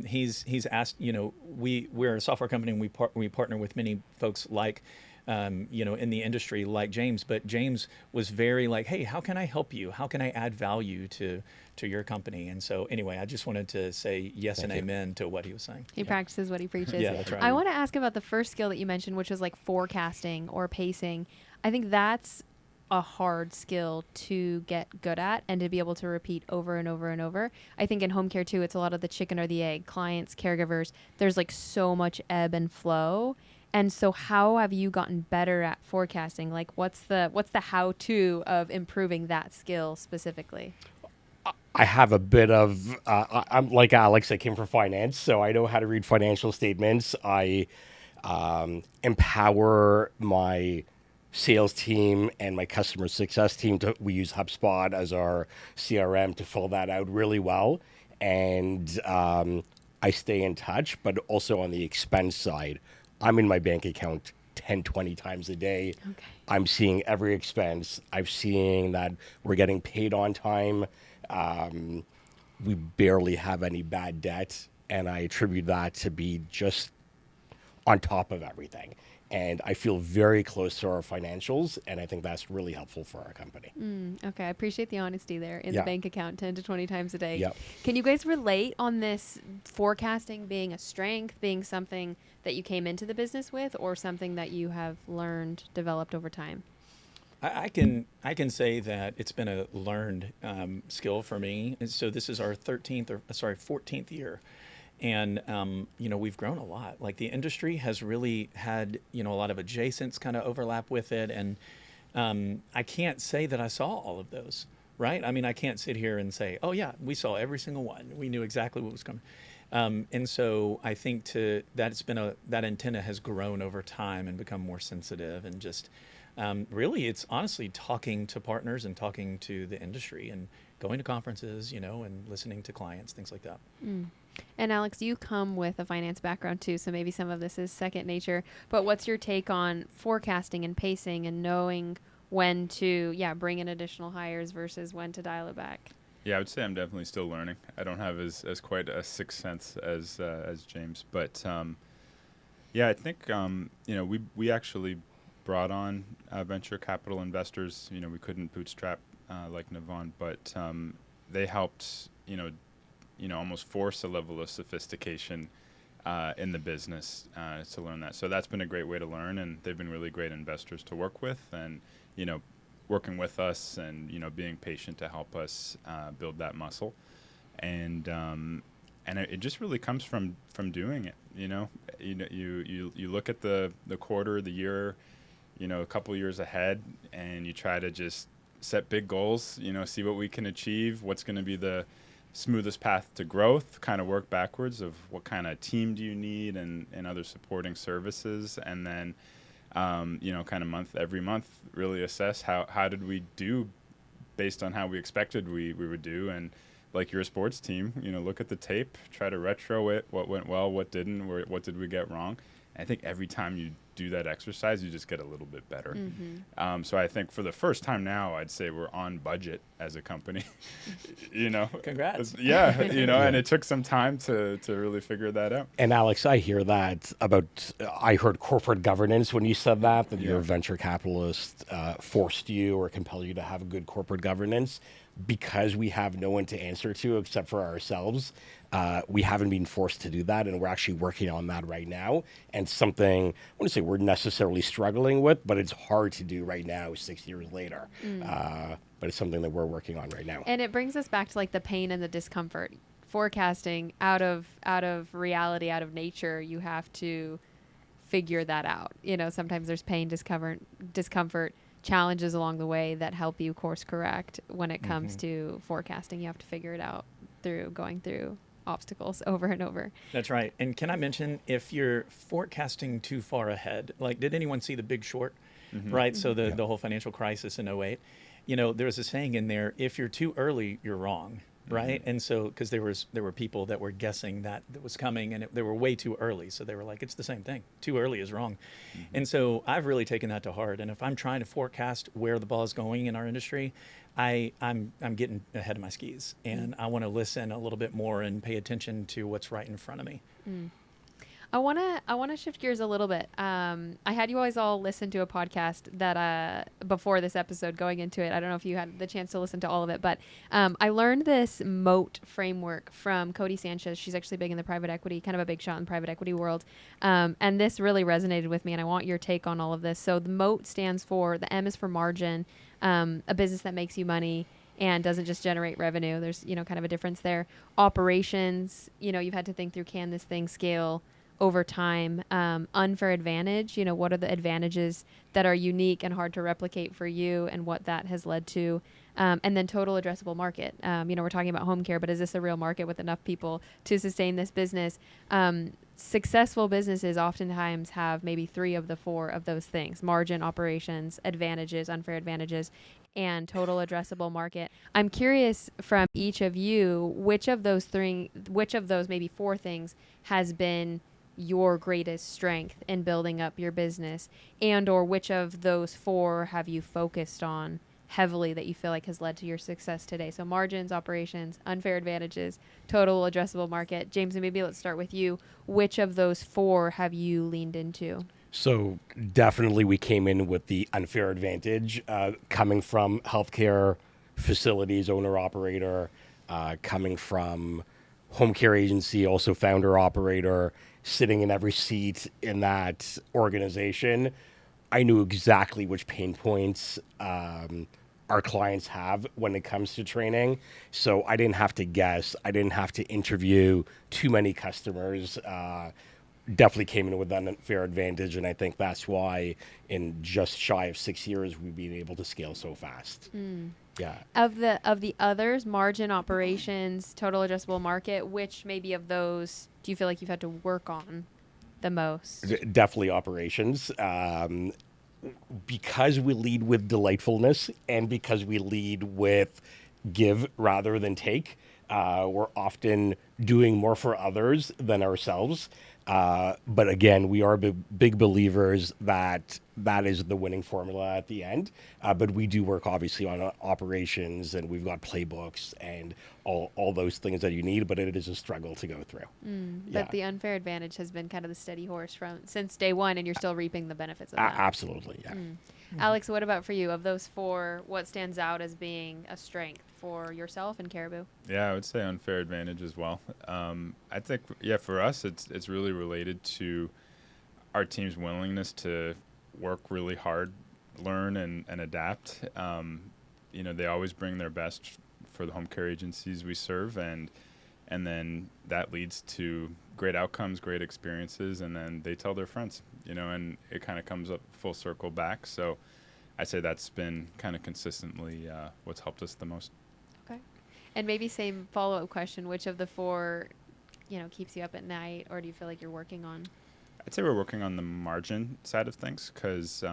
He's asked, we're a software company, and we partner with many folks like in the industry like James, but James was very like, hey, how can I help you? How can I add value to your company? And so anyway, I just wanted to say yes and amen to what he was saying. He practices what he preaches. Yeah, that's right. I want to ask about the first skill that you mentioned, which was like forecasting or pacing. I think that's a hard skill to get good at and to be able to repeat over and over and over. I think in home care too, it's a lot of the chicken or the egg. Clients, caregivers, there's like so much ebb and flow. And so how have you gotten better at forecasting? Like what's the how-to of improving that skill specifically? I have a bit of, I'm like Alex, I came from finance, so I know how to read financial statements. I empower my sales team and my customer success team. We use HubSpot as our CRM to fill that out really well. And I stay in touch, but also on the expense side, I'm in my bank account 10, 20 times a day. Okay. I'm seeing every expense. I'm seeing that we're getting paid on time. We barely have any bad debt, and I attribute that to be just on top of everything. And I feel very close to our financials, and I think that's really helpful for our company. Okay, I appreciate the honesty there in Yeah. the bank account 10 to 20 times a day. Yep. Can you guys relate on this forecasting being a strength, being something that you came into the business with, or something that you have learned, developed over time? I can say that it's been a learned skill for me. And so this is our 14th year. And, we've grown a lot. Like the industry has really had, a lot of adjacents kind of overlap with it. And I can't say that I saw all of those, right? I mean, I can't sit here and say, oh yeah, we saw every single one. We knew exactly what was coming. And so I think that antenna has grown over time and become more sensitive and just, really it's honestly talking to partners and talking to the industry and going to conferences, and listening to clients, things like that. And Alex, you come with a finance background too, so maybe some of this is second nature. But what's your take on forecasting and pacing and knowing when to, bring in additional hires versus when to dial it back? Yeah, I would say I'm definitely still learning. I don't have as quite a sixth sense as James, but I think we actually brought on venture capital investors. We couldn't bootstrap like Nevvon, but they helped almost force a level of sophistication in the business to learn that. So that's been a great way to learn, and they've been really great investors to work with, and working with us and being patient to help us build that muscle, and it just really comes from doing it. You look at the quarter, the year, a couple years ahead, and you try to just set big goals. See what we can achieve. What's going to be the smoothest path to growth? Kind of work backwards of what kind of team do you need and other supporting services, and then kind of every month really assess how did we do based on how we expected we would do. And like you're a sports team, look at the tape, try to retro it, what went well, what didn't, what did we get wrong. And I think every time you do that exercise, you just get a little bit better. So I think for the first time now, I'd say we're on budget as a company. Congrats. Yeah, and it took some time to really figure that out. And Alex, I hear that I heard corporate governance when you said that your venture capitalist forced you or compelled you to have good corporate governance. Because we have no one to answer to except for ourselves, we haven't been forced to do that, and we're actually working on that right now. And something, I wouldn't say we're necessarily struggling with, but it's hard to do right now 6 years later. But it's something that we're working on right now. And it brings us back to like the pain and the discomfort. Forecasting out of reality, out of nature, you have to figure that out. Sometimes there's pain, discomfort, challenges along the way that help you course correct. When it comes to forecasting, you have to figure it out through going through obstacles over and over. That's right. And can I mention, if you're forecasting too far ahead, like did anyone see The Big Short? Right? So the whole financial crisis in 08, there was a saying in there, if you're too early, you're wrong. Right. And so because there were people that were guessing that was coming, and they were way too early. So they were like, it's the same thing. Too early is wrong. And so I've really taken that to heart. And if I'm trying to forecast where the ball is going in our industry, I'm getting ahead of my skis, and I want to listen a little bit more and pay attention to what's right in front of me. I wanna shift gears a little bit. I had you guys all listen to a podcast that before this episode, going into it. I don't know if you had the chance to listen to all of it, but I learned this moat framework from Cody Sanchez. She's actually big in the private equity, kind of a big shot in the private equity world. And this really resonated with me, and I want your take on all of this. So the moat stands for, the M is for margin. a business that makes you money and doesn't just generate revenue. There's, kind of a difference there. Operations, you've had to think through, can this thing scale over time? Unfair advantage, what are the advantages that are unique and hard to replicate for you, and what that has led to? And then total addressable market. We're talking about home care, but is this a real market with enough people to sustain this business? Successful businesses oftentimes have maybe 3 of the 4 of those things: margin, operations, advantages, unfair advantages, and total addressable market. I'm curious from each of you, which of those maybe 4 things has been your greatest strength in building up your business, and or which of those 4 have you focused on heavily that you feel like has led to your success today? So margins, operations, unfair advantages, total addressable market. James, and maybe let's start with you. Which of those 4 have you leaned into? So definitely we came in with the unfair advantage, coming from healthcare facilities, owner operator, coming from home care agency, also founder operator, sitting in every seat in that organization. I knew exactly which pain points our clients have when it comes to training. So I didn't have to guess. I didn't have to interview too many customers. Definitely came in with an unfair advantage. And I think that's why in just shy of 6 years, we've been able to scale so fast. Yeah. Of the others, margin, operations, total addressable market, which maybe of those do you feel like you've had to work on the most? Definitely operations. Because we lead with delightfulness and because we lead with give rather than take, we're often doing more for others than ourselves. But again, we are big believers that is the winning formula at the end. But we do work obviously on operations, and we've got playbooks and all those things that you need, but it is a struggle to go through. But the unfair advantage has been kind of the steady horse since day one, and you're still reaping the benefits of that. Absolutely, yeah. Alex, what about for you? Of those 4, what stands out as being a strength for yourself and Caribou? Yeah, I would say unfair advantage as well. I think, for us, it's really related to our team's willingness to work really hard, learn and adapt. They always bring their best for the home care agencies we serve, and then that leads to great outcomes, great experiences, and then they tell their friends, and it kind of comes up full circle back. So I'd say that's been kind of consistently what's helped us the most. Okay. And maybe same follow-up question, which of the 4, keeps you up at night, or do you feel like you're working on? I'd say we're working on the margin side of things because,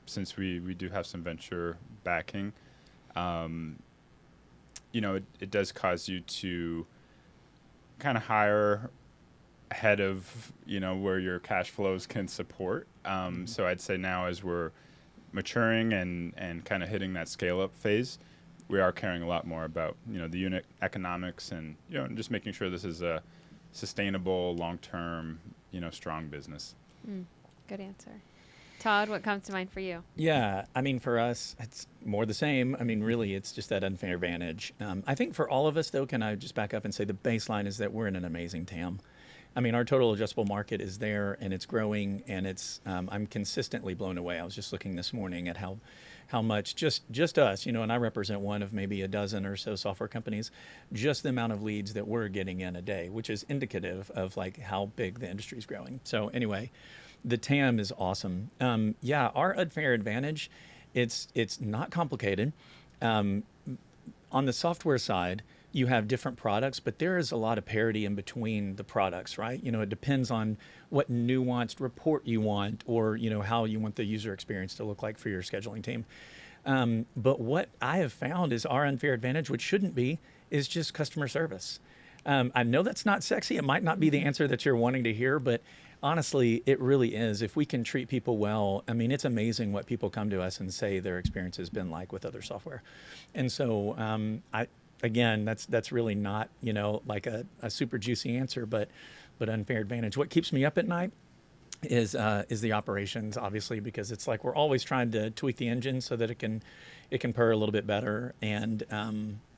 since we do have some venture backing, it does cause you to kind of hire ahead of, where your cash flows can support. So I'd say now as we're maturing and kind of hitting that scale-up phase, we are caring a lot more about, the unit economics and, just making sure this is a sustainable, long-term, strong business. Good answer. Todd, what comes to mind for you? Yeah, I mean, for us, it's more the same. I mean, really, it's just that unfair advantage. I think for all of us, though, can I just back up and say the baseline is that we're in an amazing TAM. I mean, our total addressable market is there, and it's growing, and it's. I'm consistently blown away. I was just looking this morning at how much just us, and I represent one of maybe a dozen or so software companies, just the amount of leads that we're getting in a day, which is indicative of like how big the industry is growing. So anyway, the TAM is awesome. Our unfair advantage, it's not complicated. On the software side, you have different products, but there is a lot of parity in between the products, right? It depends on what nuanced report you want, or, how you want the user experience to look like for your scheduling team. But what I have found is our unfair advantage, which shouldn't be, is just customer service. I know that's not sexy. It might not be the answer that you're wanting to hear, but honestly, it really is. If we can treat people well, I mean, it's amazing what people come to us and say their experience has been like with other software. And so, again, that's really not, like a super juicy answer, but unfair advantage. What keeps me up at night is the operations, obviously, because it's like we're always trying to tweak the engine so that it can purr a little bit better. And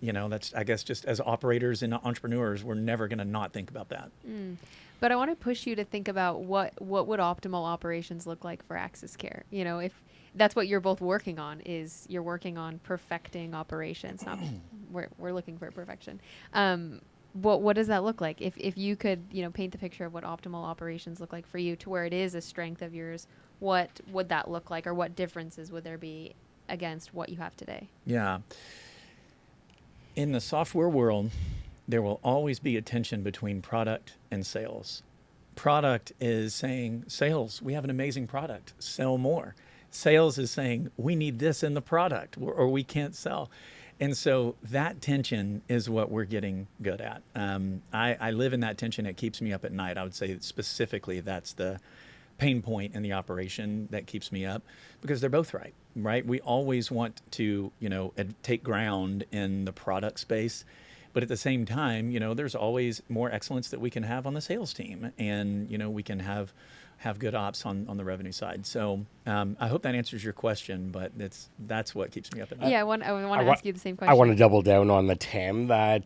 that's, I guess, just as operators and entrepreneurs, we're never going to not think about that. But I want to push you to think about what would optimal operations look like for AxisCare. that's what you're both working on, is you're working on perfecting operations. Not we're looking for perfection. What does that look like? If you could, paint the picture of what optimal operations look like for you to where it is a strength of yours, what would that look like, or what differences would there be against what you have today? Yeah. In the software world, there will always be a tension between product and sales. Product is saying, sales, we have an amazing product, sell more. Sales is saying, we need this in the product, or we can't sell. And so that tension is what we're getting good at. I live in that tension. It keeps me up at night. I would say specifically that's the pain point in the operation that keeps me up, because they're both right? We always want to, take ground in the product space. But at the same time, there's always more excellence that we can have on the sales team, and we can have good ops on the revenue side. So I hope that answers your question, but that's what keeps me up at night. Yeah, I want to ask you the same question. I want to double down on the TAM that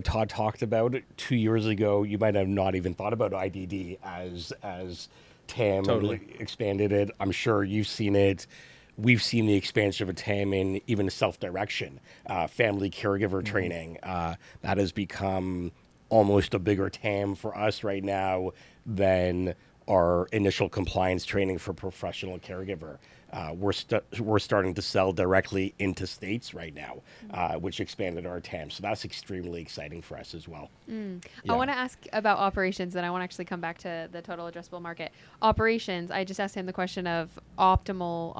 Todd talked about 2 years ago. You might have not even thought about IDD as TAM. Totally. Expanded it. I'm sure you've seen it. We've seen the expansion of a TAM in even self-direction, family caregiver training. That has become almost a bigger TAM for us right now than our initial compliance training for professional caregiver. We're starting to sell directly into states right now, which expanded our TAM. So that's extremely exciting for us as well. I want to ask about operations, and I want to actually come back to the total addressable market. Operations, I just asked him the question of optimal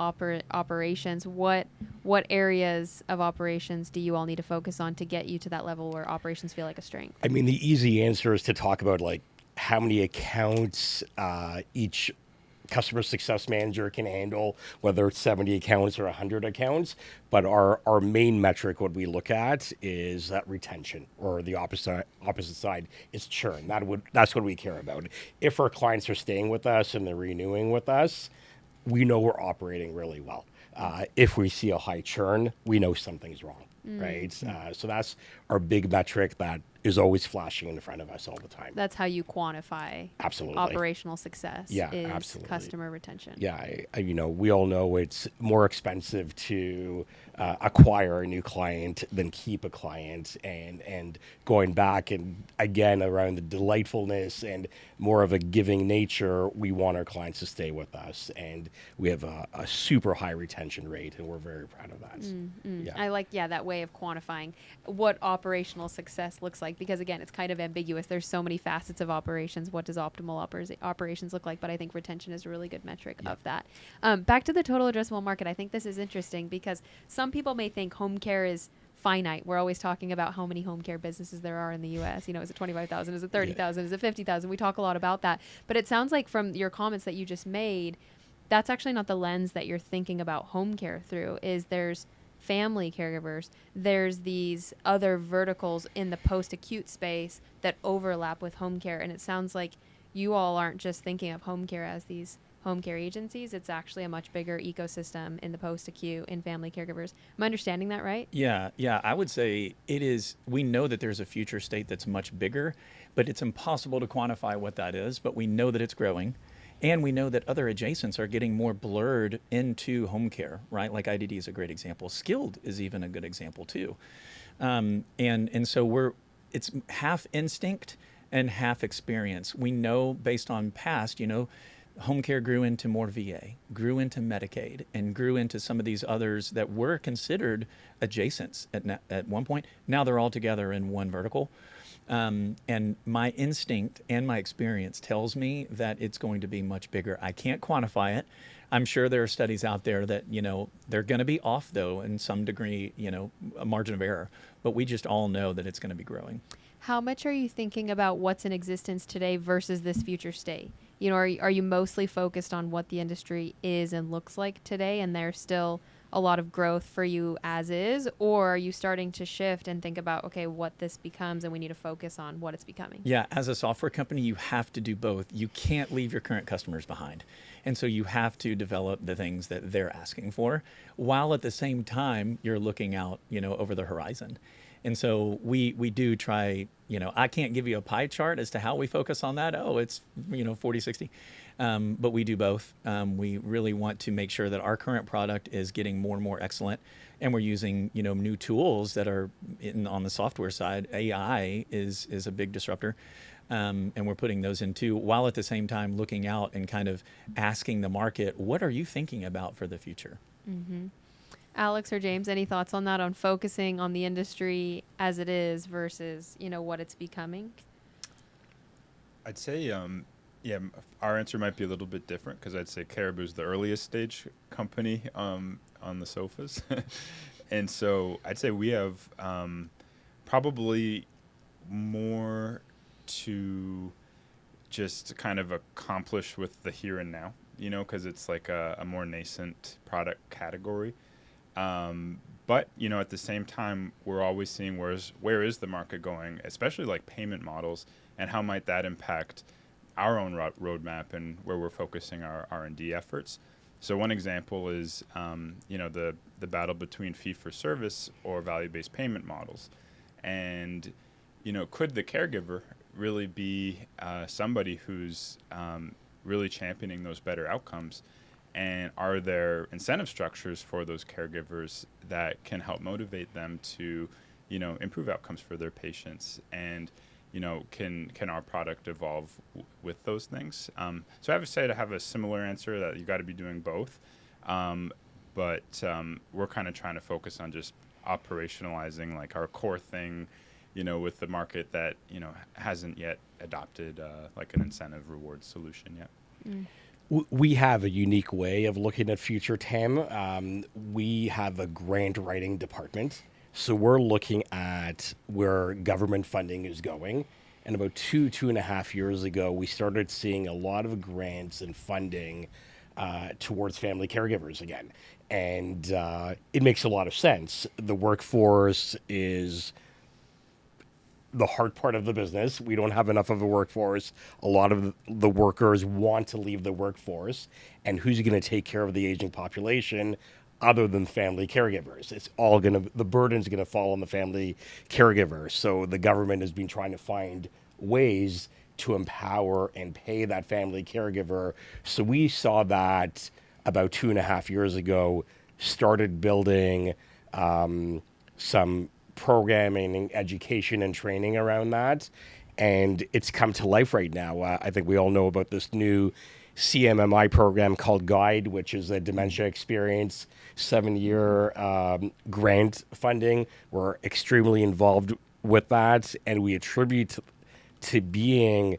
operations. What areas of operations do you all need to focus on to get you to that level where operations feel like a strength? I mean, the easy answer is to talk about like how many accounts each customer success manager can handle, whether it's 70 accounts or 100 accounts. But our main metric, what we look at, is that retention, or the opposite side is churn. That's what we care about. If our clients are staying with us and they're renewing with us, we know we're operating really well. If we see a high churn, we know something's wrong, right? So that's our big metric that is always flashing in front of us all the time. That's how you quantify Absolutely. operational success. Yeah, is absolutely. Customer retention. Yeah, we all know it's more expensive to acquire a new client than keep a client, and going back and again around the delightfulness and more of a giving nature, we want our clients to stay with us, and we have a super high retention rate, and we're very proud of that. Yeah. I like that way of quantifying what operational success looks like, because again, it's kind of ambiguous. There's so many facets of operations. What does optimal operations look like? But I think retention is a really good metric of that. Back to the total addressable market. I think this is interesting because some people may think home care is finite. We're always talking about how many home care businesses there are in the U.S. Is it 25,000? Is it 30,000? Is it 50,000? We talk a lot about that. But it sounds like from your comments that you just made, that's actually not the lens that you're thinking about home care through. There's family caregivers, there's these other verticals in the post-acute space that overlap with home care. And it sounds like you all aren't just thinking of home care as these home care agencies. It's actually a much bigger ecosystem in the post-acute and family caregivers. Am I understanding that right? Yeah. I would say it is. We know that there's a future state that's much bigger, but it's impossible to quantify what that is. But we know that it's growing. And we know that other adjacents are getting more blurred into home care, right? Like IDD is a great example. Skilled is even a good example too. And so it's half instinct and half experience. We know based on past, home care grew into more VA, grew into Medicaid, and grew into some of these others that were considered adjacents at one point. Now they're all together in one vertical. And my instinct and my experience tells me that it's going to be much bigger. I can't quantify it. I'm sure there are studies out there that, they're going to be off, though, in some degree, a margin of error. But we just all know that it's going to be growing. How much are you thinking about what's in existence today versus this future state? Are you mostly focused on what the industry is and looks like today, and there's still a lot of growth for you as is, or are you starting to shift and think about, okay, what this becomes and we need to focus on what it's becoming? Yeah, as a software company, you have to do both. You can't leave your current customers behind. And so you have to develop the things that they're asking for, while at the same time, you're looking out, over the horizon. And so we do try, I can't give you a pie chart as to how we focus on that. Oh, it's, 40, 60. But we do both. We really want to make sure that our current product is getting more and more excellent. And we're using, new tools that are on the software side. AI is a big disruptor. And we're putting those in too, while at the same time looking out and kind of asking the market, what are you thinking about for the future? Mm-hmm. Alex or James, any thoughts on that, on focusing on the industry as it is versus, what it's becoming? I'd say, our answer might be a little bit different because I'd say Caribou's the earliest stage company on the sofas. And so I'd say we have probably more to just kind of accomplish with the here and now, because it's like a more nascent product category. But, at the same time, we're always seeing where is the market going, especially like payment models, and how might that impact our own roadmap and where we're focusing our R&D efforts. So one example is, the battle between fee-for-service or value-based payment models. And, could the caregiver really be somebody who's really championing those better outcomes? And are there incentive structures for those caregivers that can help motivate them to, improve outcomes for their patients? And, can our product evolve with those things? So I would say to have a similar answer that you got to be doing both. But we're kind of trying to focus on just operationalizing like our core thing, with the market that, hasn't yet adopted like an incentive reward solution yet. Mm. We have a unique way of looking at future TAM. We have a grant writing department. So we're looking at where government funding is going. And about 2.5 years ago, we started seeing a lot of grants and funding towards family caregivers again. And it makes a lot of sense. The workforce is the hard part of the business. We don't have enough of a workforce. A lot of the workers want to leave the workforce. And who's going to take care of the aging population other than family caregivers? It's all the burden's going to fall on the family caregiver. So the government has been trying to find ways to empower and pay that family caregiver. So we saw that about 2.5 years ago, started building some programming, education, and training around that. And it's come to life right now. I think we all know about this new CMMI program called GUIDE, which is a dementia experience, 7-year grant funding. We're extremely involved with that, and we attribute to being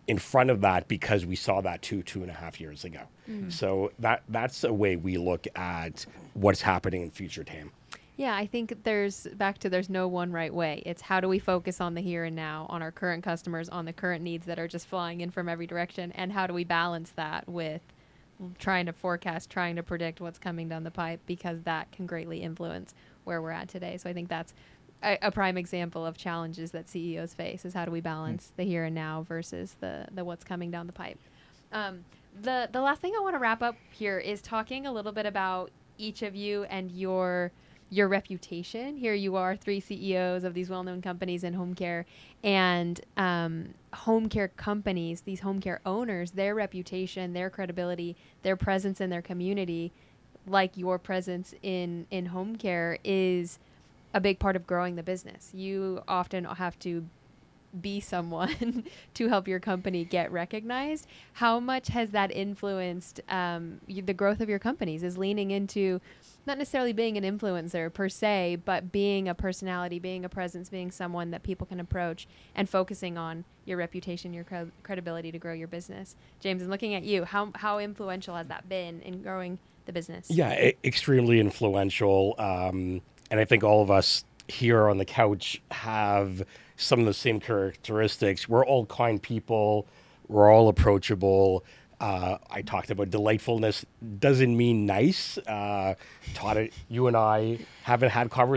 in front of that because we saw that 2.5 years ago. So that's a way we look at what's happening in future TAM. Yeah, I think there's no one right way. It's how do we focus on the here and now, on our current customers, on the current needs that are just flying in from every direction, and how do we balance that with trying to forecast, trying to predict what's coming down the pipe, because that can greatly influence where we're at today. So I think that's a prime example of challenges that CEOs face, is how do we balance the here and now versus the what's coming down the pipe. The last thing I want to wrap up here is talking a little bit about each of you and your reputation. Here you are, 3 CEOs of these well-known companies in home care, and home care companies, these home care owners, their reputation, their credibility, their presence in their community, like your presence in home care, is a big part of growing the business. You often have to be someone to help your company get recognized. How much has that influenced the growth of your companies? Is leaning into not necessarily being an influencer per se, but being a personality, being a presence, being someone that people can approach, and focusing on your reputation, your credibility to grow your business. James, I'm looking at you. How influential has that been in growing the business? Yeah, extremely influential. And I think all of us here on the couch have some of the same characteristics. We're all kind people. We're all approachable. I talked about delightfulness doesn't mean nice. You and I haven't had hard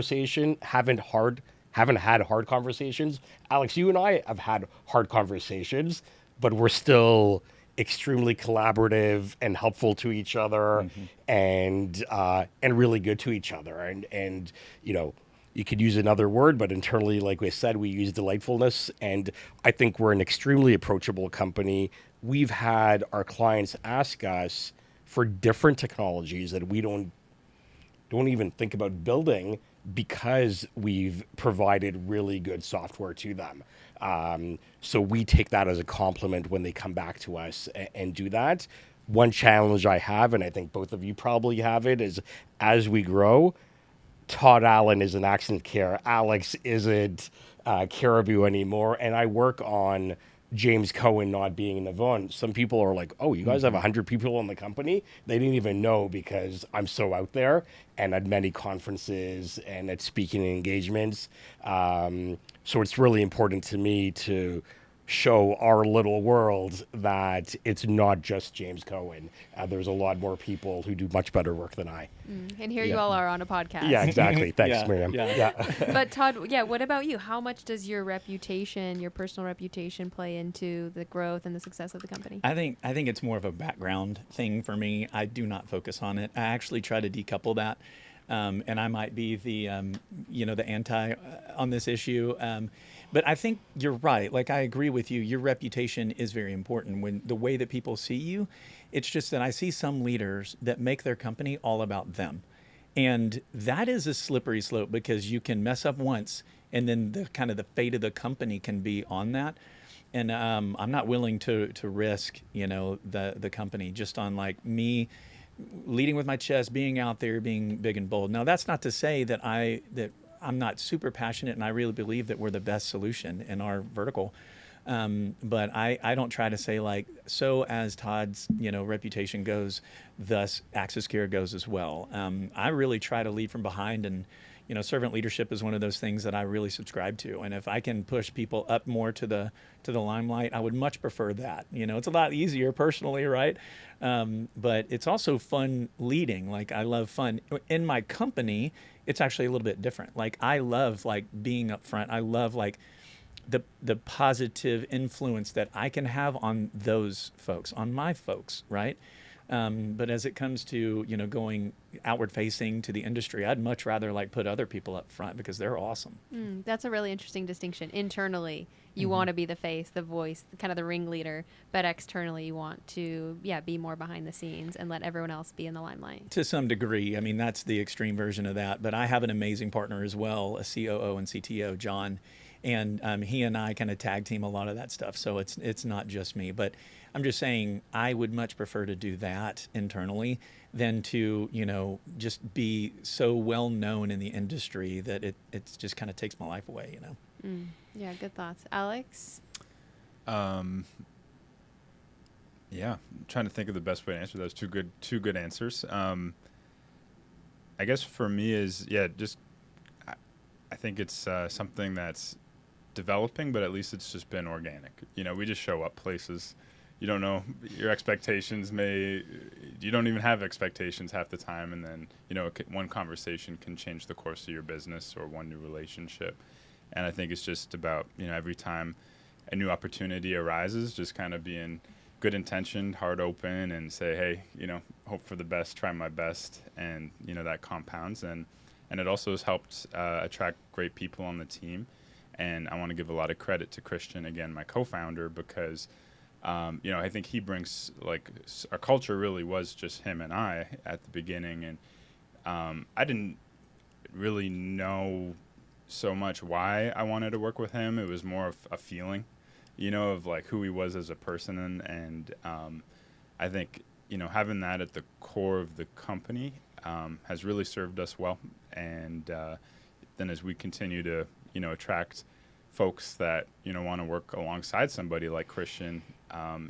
conversations. Alex, you and I have had hard conversations, but we're still extremely collaborative and helpful to each other, and really good to each other. And you could use another word, but internally, like we said, we use delightfulness. And I think we're an extremely approachable company. We've had our clients ask us for different technologies that we don't even think about building because we've provided really good software to them. So we take that as a compliment when they come back to us and do that. One challenge I have, and I think both of you probably have it, is as we grow, Todd Allen is in AxisCare. Alex isn't Caribou anymore. And I work on James Cohen not being in Nevvon. Some people are like, oh, you guys have 100 people in the company? They didn't even know because I'm so out there and at many conferences and at speaking engagements. So it's really important to me to show our little world that it's not just James Cohen. There's a lot more people who do much better work than I. And here you all are on a podcast. Yeah, exactly. Thanks, Yeah, Miriam. yeah. But Todd, what about you? How much does your reputation, your personal reputation, play into the growth and the success of the company? I think it's more of a background thing for me. I do not focus on it. I actually try to decouple that, and I might be the the anti on this issue. But I think you're right. Like, I agree with you. Your reputation is very important. When the way that people see you, it's just that I see some leaders that make their company all about them. And that is a slippery slope because you can mess up once and then the kind of the fate of the company can be on that. And I'm not willing to risk, the company just on like me leading with my chest, being out there, being big and bold. Now, that's not to say that I'm not super passionate and I really believe that we're the best solution in our vertical. But I don't try to say like, so as Todd's, reputation goes, thus AxisCare goes as well. I really try to lead from behind, and, servant leadership is one of those things that I really subscribe to. And if I can push people up more to the limelight, I would much prefer that. It's a lot easier personally, right? But it's also fun leading. Like, I love fun. In my company, it's actually a little bit different. Like, I love like being up front. I love like the positive influence that I can have on those folks, on my folks, right? But as it comes to, going outward facing to the industry, I'd much rather like put other people up front because they're awesome. That's a really interesting distinction. Internally, you want to be the face, the voice, kind of the ringleader, but externally you want to, be more behind the scenes and let everyone else be in the limelight. To some degree. I mean, that's the extreme version of that. But I have an amazing partner as well, a COO and CTO, John. And he and I kind of tag team a lot of that stuff. So it's not just me. But I'm just saying I would much prefer to do that internally than to, just be so well known in the industry that it just kind of takes my life away, Yeah, good thoughts. Alex? Yeah, I'm trying to think of the best way to answer those. Two good answers. I guess for me is, I think it's something that's developing, but at least it's just been organic. We just show up places. You don't know your expectations you don't even have expectations half the time. And then, one conversation can change the course of your business or one new relationship. And I think it's just about, every time a new opportunity arises, just kind of being good intentioned, heart open, and say, hey, hope for the best, try my best. And, that compounds. And it also has helped attract great people on the team. And I want to give a lot of credit to Christian, again, my co-founder, because, I think he brings, our culture really was just him and I at the beginning. And I didn't really know so much why I wanted to work with him. It was more of a feeling, of like who he was as a person. And I think, having that at the core of the company has really served us well. And then as we continue to, attract folks that, want to work alongside somebody like Christian,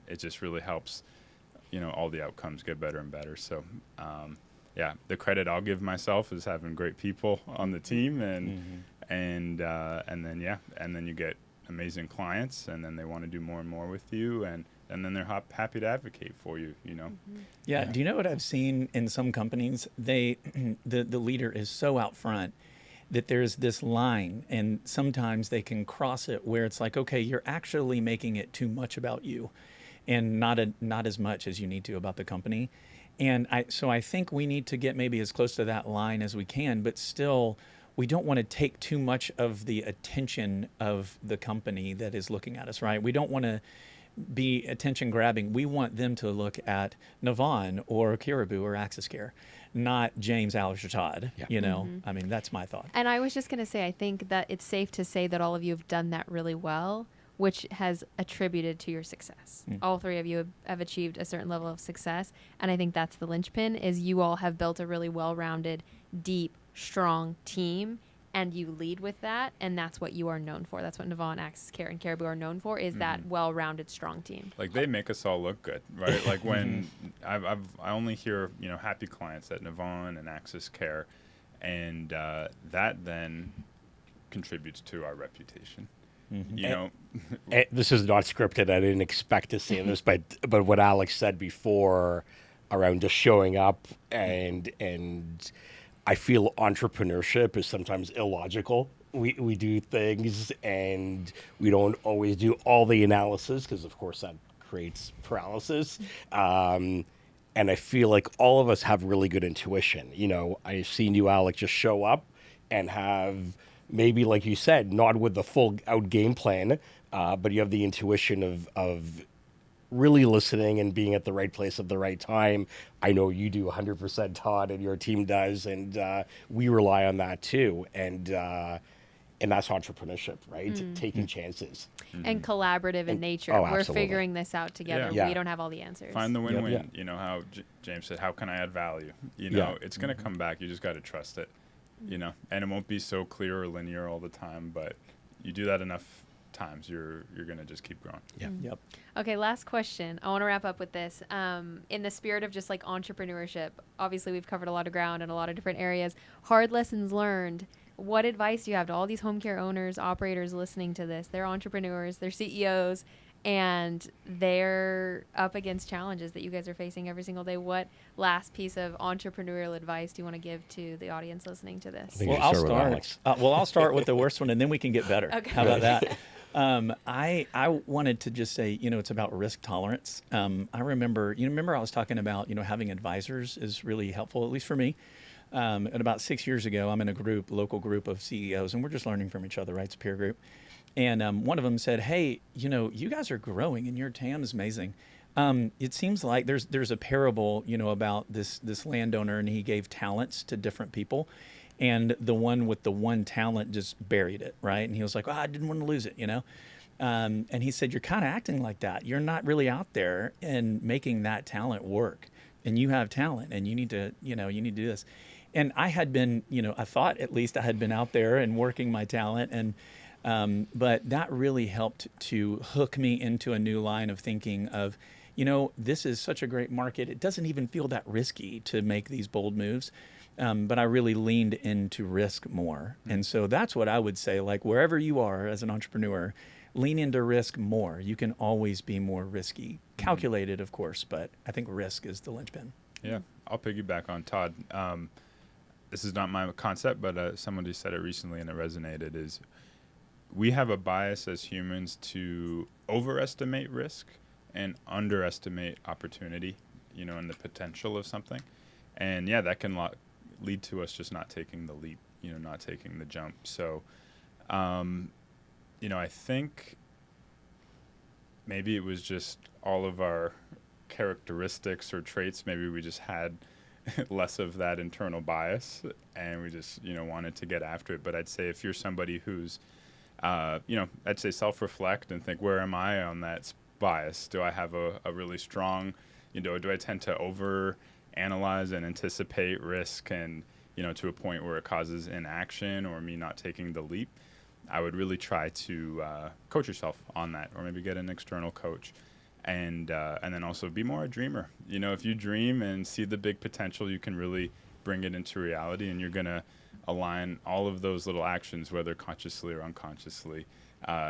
it just really helps, all the outcomes get better and better. So, the credit I'll give myself is having great people on the team, and then you get amazing clients, and then they want to do more and more with you, and then they're happy to advocate for you, Yeah. Do you know what I've seen in some companies? The leader is so out front that there's this line, and sometimes they can cross it where it's like, okay, you're actually making it too much about you and not as much as you need to about the company. And I think we need to get maybe as close to that line as we can, but still we don't want to take too much of the attention of the company that is looking at us, right? We don't want to be attention grabbing. We want them to look at Nevvon or Caribou or AxisCare, not James, Alex, or Todd. Yeah. You know, I mean, that's my thought. And I was just going to say, I think that it's safe to say that all of you have done that really well, which has attributed to your success. All three of you have achieved a certain level of success. And I think that's the linchpin, is you all have built a really well-rounded, deep, strong team. And you lead with that, and that's what you are known for. That's what Nevvon, AxisCare, and Caribou are known for, is that well-rounded, strong team. Like, they make us all look good, right? Like, when I only hear, you know, happy clients at Nevvon and AxisCare, and that then contributes to our reputation. You know, This is not scripted. I didn't expect to say this, but what Alex said before around just showing up, and I feel entrepreneurship is sometimes illogical. We do things and we don't always do all the analysis, because of course that creates paralysis. And I feel like all of us have really good intuition. You know, I've seen you, Alex, just show up and have, maybe like you said, not with the full out game plan, but you have the intuition of really listening and being at the right place at the right time. I know you do 100%, Todd, and your team does, and we rely on that too. And that's entrepreneurship, right? Taking chances. And collaborative in nature. oh, We're absolutely. figuring this out together. Yeah. We don't have all the answers. find the win-win. Yeah. You know how James said, how can I add value? You know, it's going to come back. You just got to trust it, you know, and it won't be so clear or linear all the time, but you do that enough times, you're going to just keep growing. Yeah. Yep. Okay, last question. I want to wrap up with this. In the spirit of just like entrepreneurship, obviously we've covered a lot of ground in a lot of different areas. Hard lessons learned. What advice do you have to all these home care owners, operators listening to this? They're entrepreneurs, they're CEOs, and they're up against challenges that you guys are facing every single day. What last piece of entrepreneurial advice do you want to give to the audience listening to this? think Well, you I'll start with start. Alex. I'll start with the worst one, and then we can get better. Okay. How about that? I wanted to just say, you know, it's about risk tolerance. I remember I was talking about, you know, having advisors is really helpful, at least for me. And about 6 years ago, I'm in a local group of CEOs, and we're just learning from each other, right? It's a peer group. And one of them said, hey, you know, you guys are growing and your TAM is amazing. It seems like there's a parable, you know, about this landowner, and he gave talents to different people. And the one with the one talent just buried it, right? And he was like, I didn't want to lose it, you know? And he said, you're kind of acting like that. You're not really out there and making that talent work. And you have talent, and you need to do this. And I had been, you know, I thought at least I had been out there and working my talent. And but that really helped to hook me into a new line of thinking of, you know, this is such a great market. It doesn't even feel that risky to make these bold moves. But I really leaned into risk more. And so that's what I would say, like wherever you are as an entrepreneur, lean into risk more. You can always be more risky. Calculated, of course, but I think risk is the linchpin. Yeah, I'll piggyback on Todd. This is not my concept, but somebody said it recently and it resonated, is we have a bias as humans to overestimate risk and underestimate opportunity, you know, and the potential of something. And yeah, that can lead to us just not taking the leap, you know, not taking the jump. So, you know, I think maybe it was just all of our characteristics or traits. Maybe we just had less of that internal bias, and we just, you know, wanted to get after it. But I'd say if you're somebody who's, you know, I'd say self-reflect and think, where am I on that bias? Do I have a really strong, you know, do I tend to over-analyze and anticipate risk and, you know, to a point where it causes inaction or me not taking the leap? I would really try to coach yourself on that, or maybe get an external coach. And then also be more a dreamer. You know, if you dream and see the big potential, you can really bring it into reality, and you're going to align all of those little actions, whether consciously or unconsciously,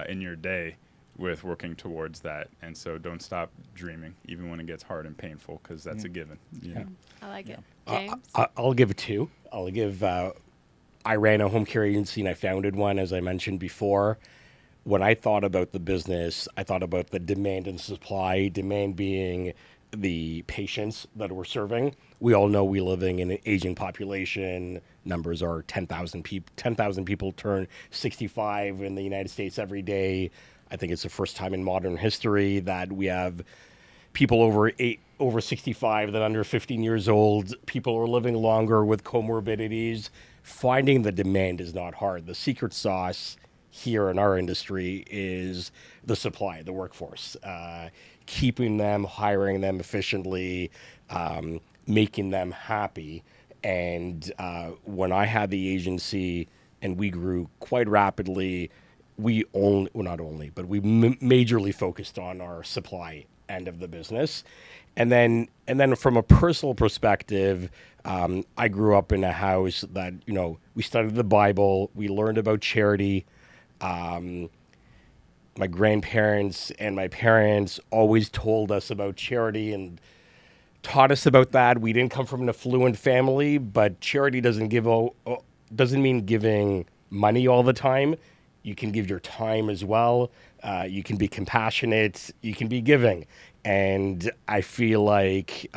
in your day with working towards that. And so don't stop dreaming, even when it gets hard and painful, because that's a given. You know? I like it. James? I'll give it two. I'll give, I ran a home care agency and I founded one, as I mentioned before. When I thought about the business, I thought about the demand and supply, demand being the patients that we're serving. We all know we're living in an aging population. Numbers are 10,000 people. 10,000 people turn 65 in the United States every day. I think it's the first time in modern history that we have people over 65 than under 15 years old. People are living longer with comorbidities. Finding the demand is not hard. The secret sauce here in our industry is the supply, the workforce, keeping them, hiring them efficiently, making them happy. And when I had the agency and we grew quite rapidly, we only, well, not only, but we majorly focused on our supply end of the business. And then from a personal perspective, I grew up in a house that, you know, we studied the Bible, we learned about charity. My grandparents and my parents always told us about charity and taught us about that. We didn't come from an affluent family, but charity doesn't mean giving money all the time. You can give your time as well. You can be compassionate. You can be giving. And I feel like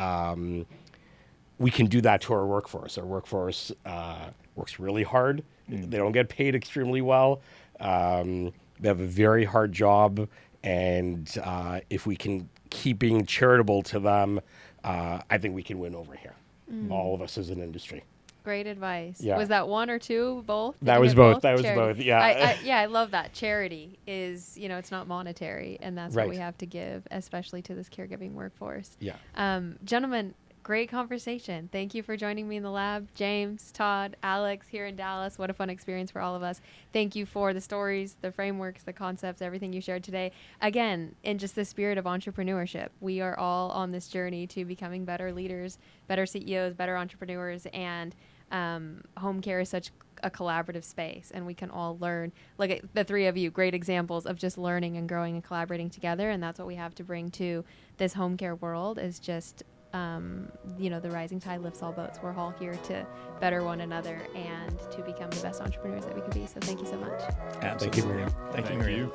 we can do that to our workforce. Our workforce works really hard. They don't get paid extremely well. They have a very hard job. And if we can keep being charitable to them, I think we can win over here. All of us as an industry. Great advice. Yeah. Was that one or two? Both? Did That you was hit both. That was Charity. both. Yeah. I love that. Charity is, you know, it's not monetary, and that's Right. what we have to give, especially to this caregiving workforce. Yeah. Gentlemen, great conversation. Thank you for joining me in the lab. James, Todd, Alex here in Dallas. What a fun experience for all of us. Thank you for the stories, the frameworks, the concepts, everything you shared today. Again, in just the spirit of entrepreneurship, we are all on this journey to becoming better leaders, better CEOs, better entrepreneurs, and home care is such a collaborative space, and we can all learn. Look at the three of you, great examples of just learning and growing and collaborating together, and that's what we have to bring to this home care world is just, you know, the rising tide lifts all boats. We're all here to better one another and to become the best entrepreneurs that we can be. So thank you so much. Absolutely. Thank you, Maria. Thank you, Maria.